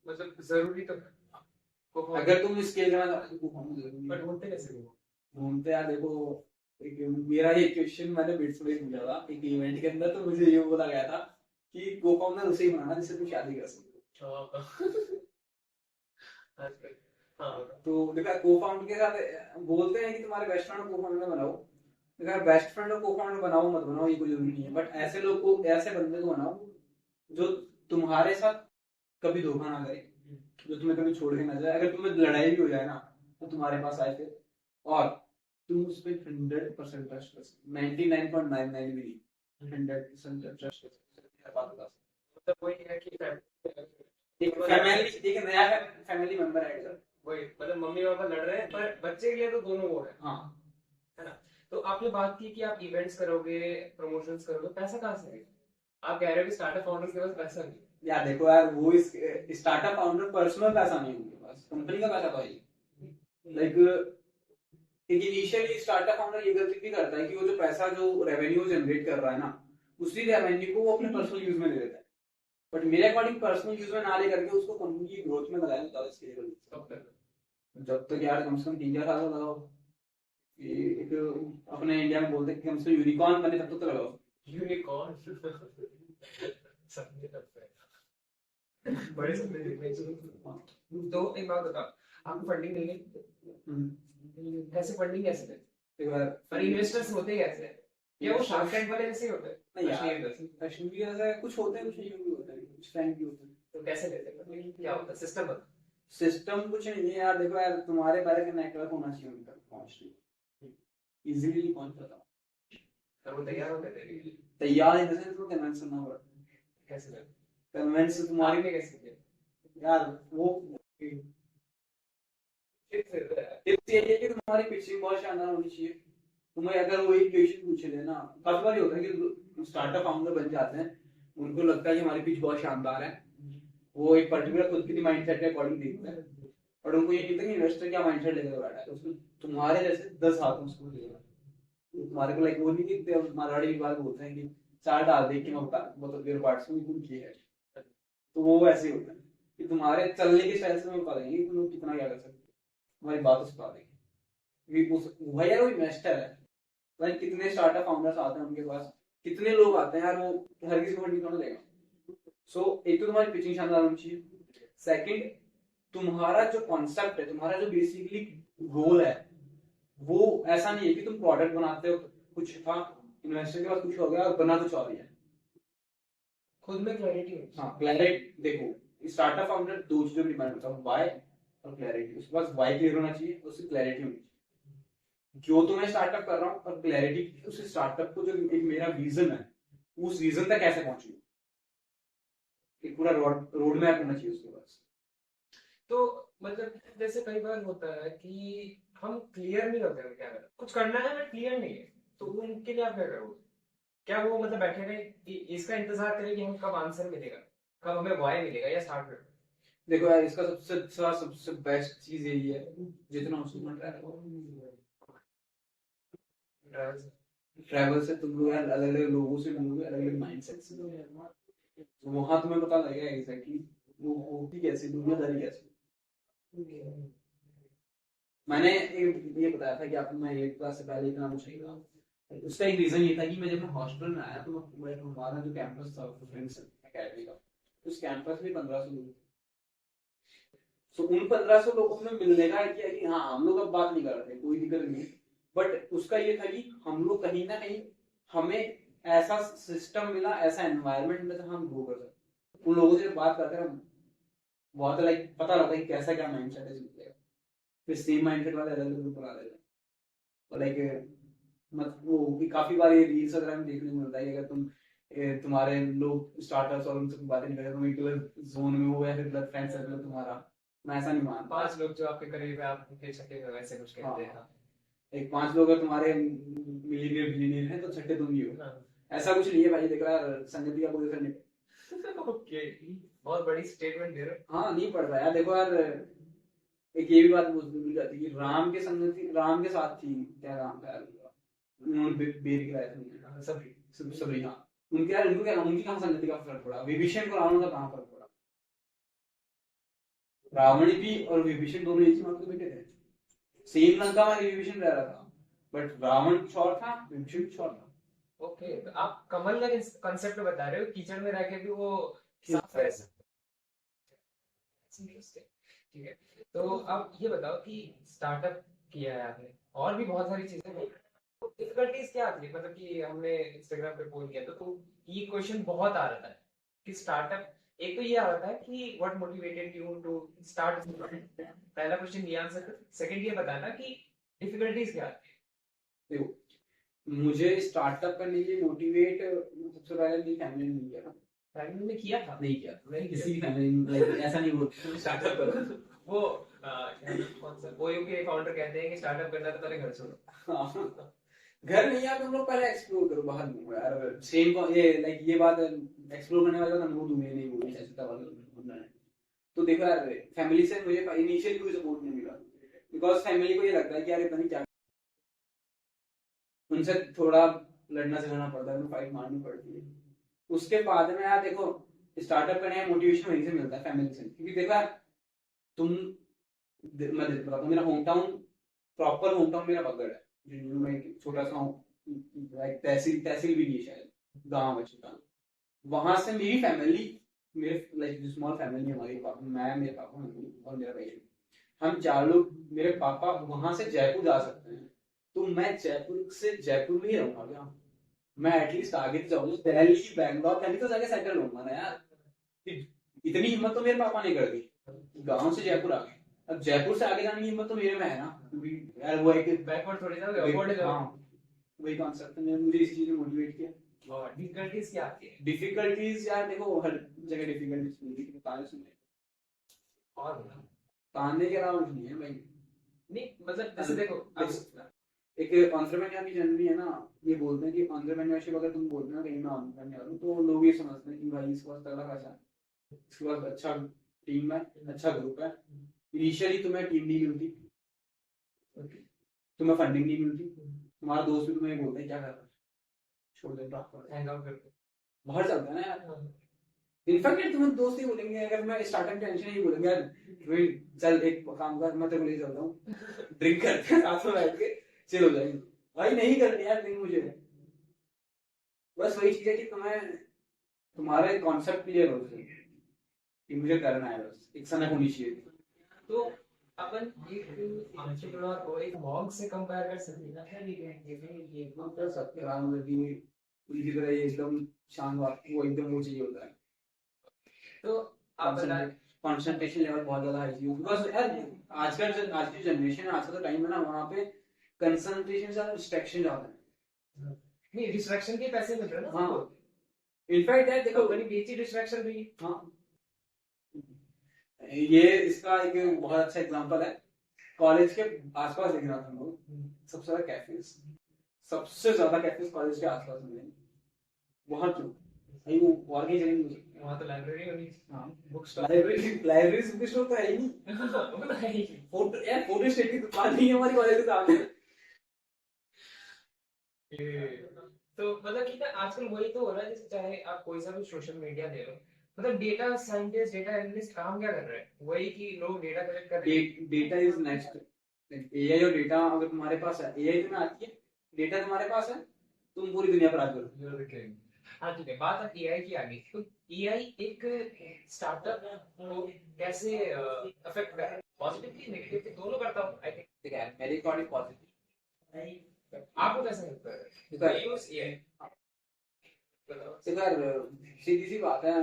मतलब जरूरी तो है को-फाउंडर, अगर तुम स्केल करना चाहते हो तो हम जरूरी पर है। ढूंढते कैसे हो? ढूंढते यार, देखो एक मेरा ये क्वेश्चन मैंने बिट्स में पूछा था एक इवेंट के अंदर, तो मुझे ये बोला गया था कि को फाउंडर उसे ही बनाना जिससे तुम शादी कर सकते हो। हाँ, तो देखा को फाउंडर के साथ बोलते हैं कि तुम्हारे बेस्ट फ्रेंड को फाउंडर बनाओ, देखा बेस्ट फ्रेंड को फाउंडर बनाओ मत बनाओ ये कोई जरूरी नहीं है, बट ऐसे लोग को, ऐसे बंदे को बनाओ जो तुम्हारे साथ कभी धोखा ना करे, जो तुम्हें कभी छोड़ के ना जाए, अगर तुम्हें लड़ाई भी हो जाए ना तो तुम्हारे पास आए फिर, और तुम उस पर 100% ट्रस्ट कर सकते, 99.99 भी नहीं, 100% ट्रस्ट कर सकते, हर बात बता सकते। मतलब वही है कि एक नया फैमिली मेंबर ऐड कर, वही मतलब मम्मी पापा लड़ रहे हैं पर बच्चे के लिए तो दोनों वो है। हाँ। है ना? तो आपने बात की कि आप इवेंट्स करोगे, प्रमोशंस करोगे, पैसा कहाँ से आएगा? आप कह रहे हो कि स्टार्टअप फाउंडर्स के पास पैसा नहीं है। यार देखो यार, वो इस स्टार्टअप फाउंडर पर्सनल पैसा नहीं है उनके पास, कंपनी का पैसा तो है। लाइक एक इनिशियली स्टार्टअप फाउंडर ये गलती भी करता है कि वो जो पैसा, जो रेवेन्यू जनरेट कर रहा है ना, उसी रेवेन्यू को वो अपने पर्सनल यूज में ले लेता है, बट मेरे अकॉर्डिंग पर्सनल यूज में ना लेकर के उसको कंपनी की ग्रोथ में लगाया ज्यादा स्केलेबल। जब तक यार कम से कम 3-4 साल लगाओ, ये एक अपने इंडिया में बोलते हैं कि कम से कम यूनिकॉर्न बने तब तक तो लगाओ। यूनिकॉर्न सपने तक है, बड़े सपने देखने चाहिए। तो एक बात बताओ, आपको फंडिंग नहीं है, कैसे फंडिंग कैसे देते? पर इन्वेस्टर्स होते कैसे हैं? क्या वो शार्क टैंक वाले जैसे ही होते हैं? नहीं यार, फैशन भी ऐसा है, कुछ होते हैं कुछ नहीं भी होते हैं, कुछ फ्रैंक भी होते हैं। तो कैसे देते हैं? क्या होता है सिस्टम? बता। सिस्टम कुछ नहीं है यार, देखो यार, तुम्हारे बारे में नेटवर्क होना चाहिए उनका पहुंचने, इजीली नहीं पहुंच पाता। और वो तैयार होते हैं? तैयार इन द सेंस वो कन्विंस करना पड़ता है। कैसे करते? कन्विंस तुम्हारी में कैसे किया यार, वो टिप्स ये है कि तुम्हारी पिचिंग बहुत शानदार होनी चाहिए। तुम्हें अगर वो एक क्वेश्चन पूछे देना, काफी बार होता है कि स्टार्टअप फाउंडर बन जाते हैं, उनको लगता है कि हमारी पिच बहुत शानदार है, वो एक पर्टिकुलर खुद की माइंडसेट के अकॉर्डिंग देखते हैं, और उनको ये नहीं पता कि इन्वेस्टर क्या माइंडसेट लेकर बैठा है, तो उसको तुम्हारे जैसे 10 हाथ में उसको लेगा, तुम्हारे को लाइक वो नहीं कि मारवाड़ी विभाग बोलते हैं कि 4 डाल दे कि मैं बता देर पार्ट्स में कुछ है, तो वो वैसे होता है कि तुम्हारे चलने के स्टाइल से बता देंगे कि तुम कितना क्या कर सकते हो, तुम्हारी बात उस बता देंगे। भाई यार वो इन्वेस्टर है, भाई कितने स्टार्टअप फाउंडर्स आते हैं उनके पास, कितने लोग आते हैं यार, वो हर किसी को फंडिंग थोड़ा देगा। सो एक तो तुम्हारी पिचिंग शानदार होनी चाहिए, सेकंड तुम्हारा जो कॉन्सेप्ट है, तुम्हारा जो बेसिकली गोल है, वो ऐसा नहीं है कि तुम प्रोडक्ट बनाते हो, कुछ था, इन्वेस्टर के पास कुछ हो गया और बना कुछ और ही है। खुद में क्लैरिटी हो। हाँ, क्लैरिटी देखो, स्टार्टअप फाउंडर दो चीजों की डिमांड करता है, वाई और क्लैरिटी। उसके पास वाई क्लियर होना चाहिए, उससे क्लैरिटी होनी चाहिए। जो तो मैं स्टार्टअप कर रहा हूँ, और क्लैरिटी उस स्टार्टअप को, जो एक मेरा विजन है, उस विजन तक कैसे पहुंचूं, एक पूरा रोड मैप होना चाहिए उसके पास। तो मतलब जैसे कई बार होता है कि हम क्लियर नहीं होते हैं क्या करना, कुछ करना है बट क्लियर नहीं है, तो उनके लिए आप क्या करोगे? क्या वो मतलब बैठे रहे कि इसका इंतजार करें कि हमें कब आंसर मिलेगा, कब हमें वाई मिलेगा, या स्टार्ट में? देखो यार, इसका सबसे अच्छा, सबसे बेस्ट चीज यही है, जितना उसको मिल रहा है ड्राइवर से। ट्रैवल से, तुम लोग यार अलग अलग लोगों से मिलोगे, अलग अलग माइंडसेट से, तो वहां तुम्हें पता लगेगा एग्जैक्टली वो होती कैसी दुनियादारी कैसी। मैंने ये बताया था कि आपको, मैं एक क्लास से पहले इतना कुछ नहीं था। उसका एक रीजन ये था कि मैं जब मैं हॉस्टल में आया, तो हमारा जो कैंपस था फ्रेंड्स एकेडमी का, उस कैंपस में 1500 लोग थे। तो उन 1500 लोगों में मिलने का किया कि हाँ, हम लोग अब बात नहीं कर रहे थे, कोई दिक्कत नहीं, बट उसका ये था कि हम लोग कहीं ना कहीं, हमें ऐसा सिस्टम मिला, ऐसा एनवायरनमेंट मिला जहाँ हम ग्रो कर सकते। उन लोगों से बात करते हैं, बहुत लाइक पता लगता है कि कैसा क्या माइंडसेट है। फिर सेम माइंडसेट वाले अलग अलग ग्रुप बना देते हैं, और लाइक मत वो भी काफी बार ये रील्स वगैरह में देखने को मिलता है कि अगर तुम्हारे लोग स्टार्टर्स और उनसे बातें नहीं करते, तुम एक गलत जोन में हो, या फिर गलत फ्रेंड सर्कल है तुम्हारा। मैं ऐसा नहीं मानता। 5 लोग जो आपके करीब है, आप उनके छठे में वैसे कुछ कहते हैं। हाँ, एक 5 लोग अगर तुम्हारे मिलीनियर बिलीनियर हैं, तो छठे तुम ही हो। ऐसा कुछ नहीं है भाई, देख रहा है, संगति का कोई असर नहीं। ओके, बहुत बड़ी स्टेटमेंट दे रहे हाँ, नहीं पड़ रहा यार, देखो यार, एक ये भी बात भूल जाती है कि राम के संगति, राम के साथ थी, क्या राम का यार, उन्होंने बेर गिराया था। हो। सभी सभी, हाँ। उनके यार, उनको क्या, उनकी कहाँ संगति का फर्क पड़ा, विभीषण को रावण का कहाँ फर्क पड़ा। रावण भी और विभीषण दोनों एक ही माँ के बेटे थे, सेम लंका में विभीषण रह रहा था, बट रावण कुछ और था, विभीषण कुछ और था। ओके, तो आप कमल का कंसेप्ट बता रहे हो, कीचड़ में रह के भी वो साफ रह सकते हैं। Interesting. ठीक है, तो अब ये बताओ कि स्टार्टअप किया है आपने, और भी बहुत सारी चीजें हैं, तो डिफिकल्टीज क्या आती है? मतलब कि हमने इंस्टाग्राम पे पोल किया तो ये क्वेश्चन बहुत आ रहा है कि स्टार्टअप, एक तो ये आ रहा है कि what motivated you to start, पहला क्वेश्चन ये आंसर। सेकंड ये बताना कि डिफिकल्टीज क्या आती है। देखो, मुझे स्टार्टअप करने के लिए मोटिवेट सबसे पहले मेरी फैमिली ने किया था। फैमिली ने किया था? नहीं किया, मैंने किसी भी फैमिली ऐसा नहीं बोलते स्टार्टअप करो। वो कौन सा वो के फाउंडर कहते हैं कि स्टार्टअप करना तो पहले घर छोड़ो। हाँ, घर नहीं यार, तुम लोग पहले एक्सप्लोर करो, बाहर घूमो यार, सेम ये लाइक ये बात एक्सप्लोर करने वाले बात अनुभव तुम्हें नहीं बोलनी चाहिए, ऐसा वाला है। तो देखो यार, फैमिली से मुझे इनिशियली कोई सपोर्ट नहीं मिला, बिकॉज फैमिली को ये लगता है कि यार पता नहीं क्या, उनसे थोड़ा लड़ना झगड़ना पड़ता है, फाइट मारनी पड़ती है। उसके बाद में यार देखो, स्टार्टअप करने का मोटिवेशन वहीं से मिलता है, फैमिली से, क्योंकि देखो यार, तुम, मैं बताता हूँ, मेरा home town, proper home town मेरा बगड़ है, जो मैं एक छोटा सा हूँ, लाइक तहसील तहसील भी नहीं है शायद, गाँव है छोटा। वहां से मेरी फैमिली, मेरे लाइक जो स्मॉल फैमिली है हमारी, पापा, मैं, मेरे पापा, मम्मी और मेरा भाई, हम 4 लोग, मेरे पापा वहां से जयपुर जा सकते हैं, तो मैं जयपुर से जयपुर में ही रहूंगा क्या? मैं एटलीस्ट आगे तो जाऊंगा, दिल्ली बैंगलोर कहीं तो जाके सेटल होऊंगा ना यार। इतनी हिम्मत तो मेरे पापा ने कर दी, गांव से जयपुर आ गए। अब जयपुर से आगे जाने की हिम्मत तो मेरे में है ना, क्योंकि यार वो एक बैकवर्ड थोड़ी जाओगे, अपवर्ड जाओगे। हाँ, वही कॉन्सेप्ट ने मुझे इस चीज में मोटिवेट किया। और डिफिकल्टीज क्या आती है? डिफिकल्टीज यार देखो, हर जगह डिफिकल्टीज मिलती है, ताने सुनने, और ताने के अलावा कुछ नहीं है भाई। नहीं मतलब जैसे देखो एक एंटरप्रेन्योर की जर्नी है ना, ये बोलते हैं कि एंटरप्रेन्योरशिप अगर तुम बोलते हो ना कहीं मैं एंटरप्रेन्योर हूँ, तो लोग ये समझते हैं कि भाई इसके पास तगड़ा पैसा है, इसके पास अच्छा टीम है, अच्छा ग्रुप है। इनिशियली तुम्हें टीम नहीं मिलती, तुम्हें फंडिंग नहीं मिलती, तुम्हारा दोस्त भी तुम्हें बोलते हैं क्या कर रहा है, छोड़ दे, हैंग आउट करके बाहर चलता है ना यार। इनफैक्ट तुम्हें दोस्त ही बोलेंगे, अगर मैं स्टार्टिंग टेंशन ही बोलेंगे यार, चल एक काम कर, मैं तेरे को ले चलता हूँ, ड्रिंक करते हैं साथ में बैठ के, चिल हो जाएंगे। भाई नहीं करनी यार ड्रिंक मुझे, बस वही चीज है कि तुम्हें, तुम्हारा एक कॉन्सेप्ट क्लियर हो जाए कि मुझे करना है, बस एक सनक होनी चाहिए। तो अपन एक एंटरप्रेन्योर को एक मॉन्क से कंपेयर कर सकते हैं ना। कर सकते हैं आराम से कि उनकी तरह ये एकदम शांत बात वो एकदम वो चाहिए होता है। तो आप बता कंसंट्रेशन लेवल बहुत ज्यादा हाई चाहिए बिकॉज यार आज की जनरेशन है, आज का टाइम है ना, वहाँ पे कंसंट्रेशन से डिस्ट्रैक्शन ज्यादा है। नहीं, डिस्ट्रैक्शन के पैसे मिल रहे हैं ना। हाँ इनफैक्ट यार देखो कंपनी बेची डिस्ट्रैक्शन भी। हाँ ये इसका एक बहुत अच्छा एग्जांपल है। कॉलेज के आसपास देख रहा था हम लोग, सबसे ज्यादा कैफेज, सबसे ज्यादा कैफेज कॉलेज के आसपास मिलेंगे। वहाँ क्यों भाई, वो और कहीं जगह नहीं मिल सकते। वहाँ तो लाइब्रेरी होनी। हाँ book stall. Library book store तो है ही नहीं। फोटो यार फोटो स्टेट की दुकान नहीं है हमारी कॉलेज के सामने। तो मतलब कि ना आजकल वही तो हो रहा है, जैसे चाहे आप कोई सा भी सोशल मीडिया ले लो, मतलब डेटा साइंटिस्ट डेटा एनालिस्ट काम क्या कर रहे हैं, वही कि लोग डेटा कलेक्ट कर रहे हैं। Data is next. एआई और डेटा अगर तुम्हारे पास है, एआई तुम्हें आती है, डेटा तुम्हारे पास है, तुम पूरी दुनिया पर राज करो। हाँ ठीक है, बात अब एआई की आ गई। तो एआई एक स्टार्टअप को कैसे अफेक्ट कर रहा है, पॉजिटिवली नेगेटिवली दोनों करता हूँ आई थिंक। ठीक है मेरे अकॉर्डिंग पॉजिटिव। आपको कैसे लगता है यूज एआई? देखो यार सीधी सी बात है,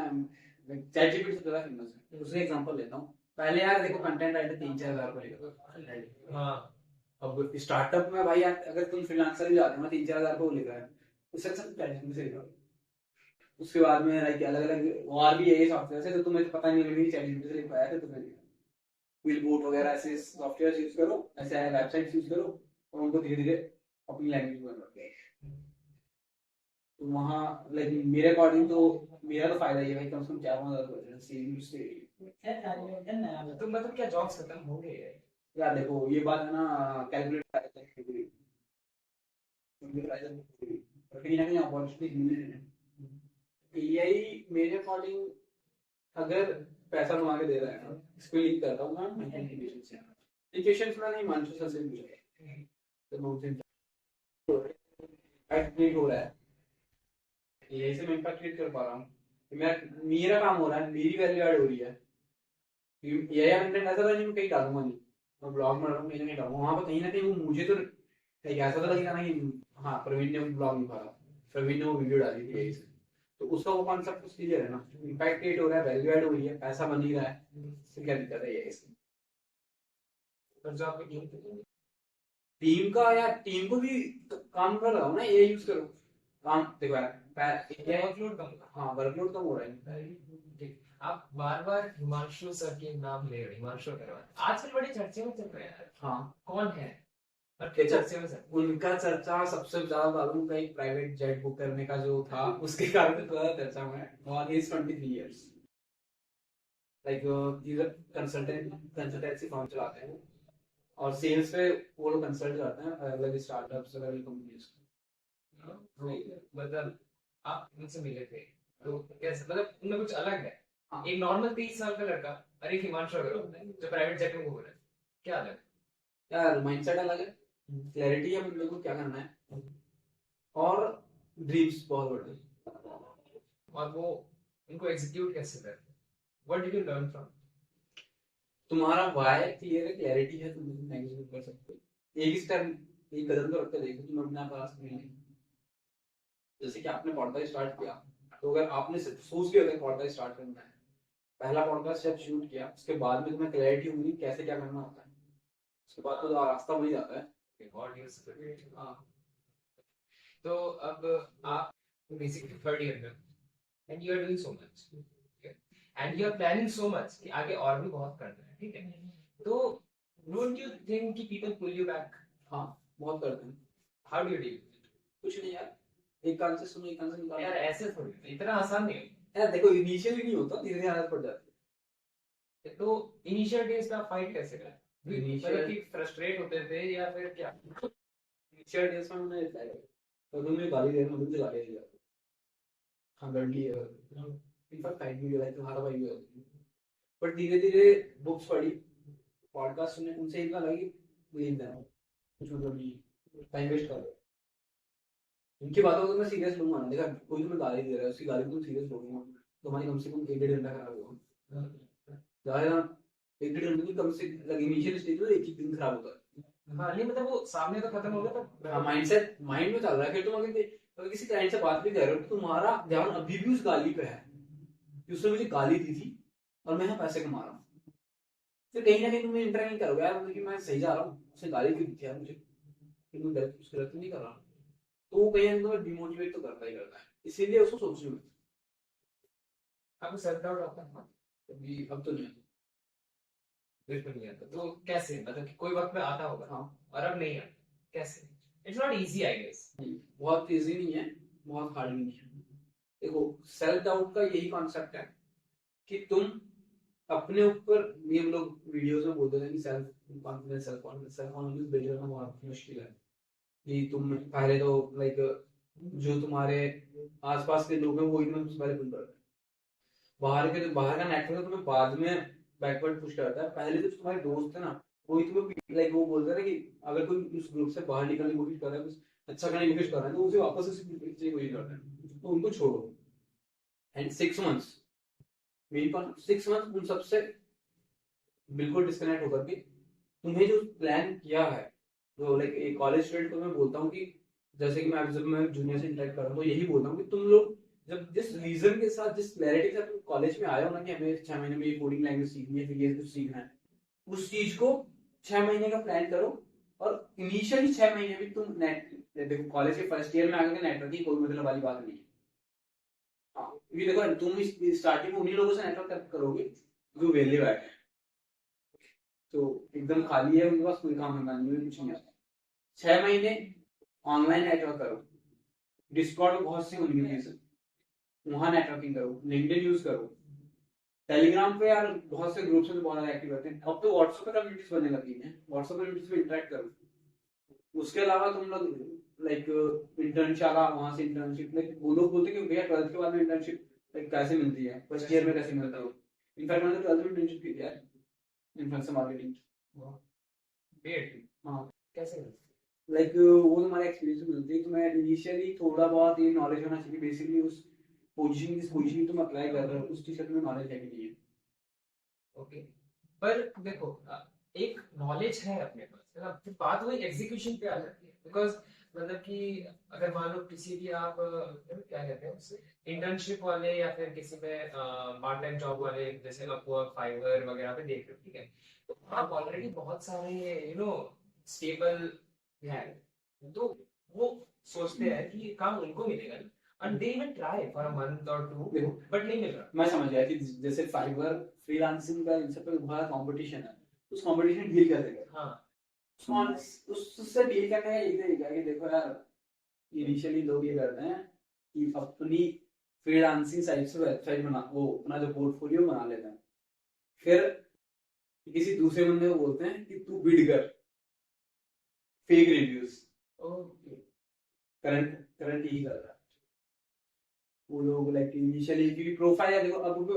चैट जीपीटी से ज्यादा फेमस है। दूसरे एग्जांपल लेता हूँ। पहले यार देखो कंटेंट राइटर 3-4 हज़ार को लेकर, हाँ अब स्टार्टअप में भाई यार अगर तुम फ्रीलांसर भी जाते हो ना 3-4 हज़ार को लिख रहा है, उससे अच्छा चैट जीपीटी से लिखो। उसके बाद में लाइक अलग अलग और भी यही सॉफ्टवेयर है तो तुम्हें तो पता नहीं लगी चैट जीपीटी से लिख पाया थे तो फिर विल बोट वगैरह ऐसे सॉफ्टवेयर यूज करो, ऐसे वेबसाइट यूज करो और उनको धीरे धीरे अपनी लैंग्वेज में कन्वर्ट करो। तो वहाँ लाइक मेरे अकॉर्डिंग तो मेरा तो फायदा ये है भाई, कम से कम 4-5 हज़ार सेविंग से। तो मतलब क्या जॉब्स खत्म होंगे? यार देखो ये बात है ना, कैलकुलेट कहीं ना कहीं अपॉर्चुनिटी है। एआई मेरे अकॉर्डिंग अगर पैसा कमा के दे रहा है ना, इसको लिंक करता हूँ मैं एजुकेशन से। एजुकेशन में नहीं, मानसिक से भी है तो बहुत इम्पैक्ट क्रिएट हो रहा है। एआई से मैं इम्पैक्ट क्रिएट कर पा रहा हूँ, मेरा काम हो रहा है, मेरी वैल्यू ऐड हो रही है। एआई कंटेंट ऐसा था नहीं मैं कहीं डालूंगा नहीं, मैं ब्लॉग में डालूंगा, कहीं ना कहीं डालूंगा, वहां पर कहीं ना कहीं वो मुझे तो लाइक ऐसा तो लगेगा ना कि हाँ प्रवीण ने ब्लॉग नहीं पाया, प्रवीण ने वो वीडियो डाली थी एआई से, तो उसका वो कॉन्सेप्ट कुछ क्लियर है ना, इम्पैक्ट क्रिएट हो रहा है, वैल्यू ऐड हो रही है, पैसा बन ही रहा है, तो क्या दिक्कत है एआई से। पर जो आपकी टीम का या टीम को भी काम कर रहा हूँ ना, एआई यूज करो। काम देखो यार वर्कलोड कम होगा। हाँ वर्कलोड कम हो रहा है। ठीक, आप बार बार हिमांशु सर के नाम ले रहे हो, हिमांशु अग्रवाल आजकल बड़े चर्चे में चल रहे हैं यार। हाँ कौन है और किस देखो चर्चे में सर? उनका चर्चा सबसे ज्यादा मालूम का एक प्राइवेट जेट बुक करने का जो था उसके कारण तो ज्यादा चर्चा में है। और he is 23 years like consultancy firm चलाते हैं और सेल्स पे वो लोग कंसल्ट करते हैं अलग स्टार्टअप्स अलग कंपनीज को। मतलब आप उनसे मिले थे तो कैसे, मतलब उनमें कुछ अलग है? हाँ एक नॉर्मल 30 साल का लड़का और एक हिमांशु अग्रवाल जो प्राइवेट जेट में घूम रहा है, क्या अलग? यार माइंडसेट अलग है, क्लैरिटी है बंदे को क्या करना है और ड्रीम्स बहुत बड़े, और वो उनको एग्जीक्यूट कैसे करते हैं? What did you learn from? तुम्हारा वाई क्लियर है, क्लैरिटी है, तुम एग्जीक्यूट कर सकते हो। एक स्टेप एक कदम तो रख के देखो तुम अपने आप पास में। जैसे कि आपने पॉडकास्ट स्टार्ट किया, तो अगर आपने सिर्फ सोच लिया कि पॉडकास्ट स्टार्ट करना है, पहला पॉडकास्ट जब शूट किया उसके बाद में तुम्हें क्लैरिटी होगी कैसे क्या करना होता है, उसके बाद तो रास्ता बन जाता है। हाँ, तो अब आप बेसिकली थर्ड ईयर में and you are doing so much and you are planning so much कि आगे और भी बहुत करना है, ठीक है? तो डोंट यू थिंक कि पीपल पुल यू बैक? हाँ बहुत करते हैं। How do you deal? कुछ नहीं यार, एक कान से सुनो एक कान से निकालो। यार ऐसे थोड़ी, इतना आसान नहीं है यार देखो इनिशियली नहीं होता, धीरे धीरे आदत पड़ जाती तो इनिशियल डेज में फाइट कैसे करें? Initial- मतलब कि फ्रस्ट्रेट होते थे या फिर क्या? है। इनिशियल डेज में मैंने तो तुम्हें गाली दे रहा हूँ, मुझे गाली दे रहा हूँ। हाँ लड़की है, इनफैक्ट फाइट भी लाइक तुम्हारा भाई भी होती है। बट धीरे धीरे बुक्स पढ़ी, पॉडकास्ट सुने, उनसे इतना लगी लीन देना कुछ मतलब नहीं, टाइम वेस्ट कर रहे हो। उनकी बातों को मैं सीरियस लूंगा ना, देखा कोई तुम्हें गाली दे रहा है उसकी गाली तुम सीरियस लोगे, तुम्हारी कम से कम 1-1.5 घंटा खराब होगा, ज्यादा 1 डेढ़ घंटे तो कम से इनिशियल स्टेज में एक ही दिन खराब होता है। हाँ नहीं मतलब वो सामने तो खत्म हो गया पर हाँ, माइंडसेट माइंड में चल रहा है। फिर तुम अगर किसी क्लाइंट से बात भी कर रहे हो तो तुम्हारा ध्यान अभी भी उस गाली पे है कि उसने मुझे गाली दी थी और मैं यहाँ पैसे कमा रहा हूँ। फिर कहीं ना कहीं तुम इंटर नहीं करोगे यार, मतलब कि मैं सही जा रहा हूँ, उसने गाली क्यों दी थी यार मुझे, कि मैं गलत कुछ गलत नहीं कर रहा। तो वो कहीं ना कहीं डिमोटिवेट तो करता ही करता है, इसीलिए उसको सोचने में आपको सेल्फ डाउट आता है? अभी अब तो नहीं आता। बिल्कुल नहीं आता तो कैसे, मतलब कि कोई वक्त में आता होगा हाँ, और अब नहीं आता, कैसे? It's not easy I guess. बहुत इजी नहीं है, बहुत हार्ड नहीं है। देखो, सेल्फ डाउट का यही कॉन्सेप्ट है कि तुम अपने ऊपर, ये हम लोग वीडियोस में बोलते हैं कि सेल्फ कॉन्फिडेंस बिल्ड करना बहुत मुश्किल है। कि तुम पहले तो लाइक जो तुम्हारे आसपास के लोग हैं वो एकदम सबसे पहले बिल्ड करते हैं। बाहर का नेटवर्क तुम्हें बाद में बैकवर्ड पुश करता है। पहले जो तुम्हारे दोस्त है ना, वही तुम्हें लाइक वो बोलते हैं ना कि अगर कोई उस ग्रुप से बाहर निकलने की कोशिश कर रहा है, कुछ अच्छा करने की कोशिश कर रहा है, तो उसे वापस उसी ग्रुप में कोशिश करता है, तो उनको छोड़ो। एंड 6 मंथ्स, मेरी पास 6 मंथ उन सबसे बिल्कुल डिस्कनेक्ट होकर के तुम्हें जो प्लान किया है, जो लाइक एक कॉलेज स्टूडेंट को मैं बोलता हूँ कि जैसे कि मैं जब मैं जूनियर से इंटरेक्ट कर रहा हूँ तो यही बोलता हूँ कि तुम लोग जब जिस रीजन के साथ, जिस क्लैरिटी के साथ तुम कॉलेज में आए हो ना कि हमें 6 महीने में ये कोडिंग लैंग्वेज सीखनी है, फिर ये कुछ सीखना है, उस चीज को 6 महीने का प्लान करो। और इनिशियली 6 महीने में तुम नेट, देखो कॉलेज के फर्स्ट ईयर में आकर के नेटवर्किंग कोई मतलब वाली बात नहीं है। हाँ, क्योंकि देखो तुम इस स्टार्टिंग में उन्हीं लोगों से नेटवर्क करोगे जो वेले बैठे हैं, तो एकदम खाली है, उनके पास कोई काम धंधा नहीं है, कुछ नहीं आता। 6 महीने ऑनलाइन नेटवर्क करो, डिस्कॉर्ड बहुत सी कम्युनिटीज है, वहां नेटवर्किंग करो, लिंक्डइन यूज करो, टेलीग्राम पे यार बहुत से ग्रुप्स में तो बहुत एक्टिव रहते हैं। अब तो व्हाट्सएप पे कम्युनिटीज बनने लगी हैं, व्हाट्सएप कम्युनिटीज पे इंटरेक्ट करो। उसके अलावा तुम लोग लाइक इंटर्नशाला, वहां से इंटर्नशिप, लाइक वो लोग बोलते हैं कि भैया 12th के बाद में इंटर्नशिप लाइक कैसे मिलती है, फर्स्ट ईयर में कैसे मिलता है। इनफैक्ट मैंने 12th में इंटर्नशिप की थी यार, इन्फ्लुएंसर मार्केटिंग। हाँ, कैसे? लाइक वो तुम्हारा एक्सपीरियंस मिलती है। तुम्हें इनिशियली थोड़ा बहुत ये नॉलेज होना चाहिए बेसिकली उस पोजीशन, जिस पोजीशन तुम अप्लाई कर रहे हो उस चीज का तुम्हें नॉलेज है कि नहीं है। ओके, पर देखो एक नॉलेज है अपने पास है ना, फिर बात वही एग्जीक्यूशन पे आ जाती है। बिकॉज मतलब कि अगर मान लो किसी भी आप क्या कहते हैं उससे, इंटर्नशिप वाले या फिर किसी में पार्ट टाइम जॉब वाले जैसे अपवर्क, फाइवर वगैरह पे देख रहे हो, ठीक है, तो आप ऑलरेडी बहुत सारे स्टेबल है, तो वो सोचते हैं कि ये काम उनको मिलेगा and they even try for a month or two देखो, but नहीं मिल रहा। मैं समझ गया कि जैसे फाइवर, फ्रीलांसिंग का इन सब पे बहुत कंपटीशन है, उस कंपटीशन डील कर देगा। हाँ, उससे डील करने का यही तरीका है कि देखो यार, इनिशियली लोग ये करते हैं कि अपनी फ्रीलांसिंग साइट से वेबसाइट बना, वो अपना जो पोर्टफोलियो बना लेते हैं, फिर किसी दूसरे बंदे को बोलते हैं कि तू बिड कर, फेक रिव्यूज। करंट करंट यही कर रहा है वो लोग। लाइक इनिशियली क्योंकि प्रोफाइल है, देखो अब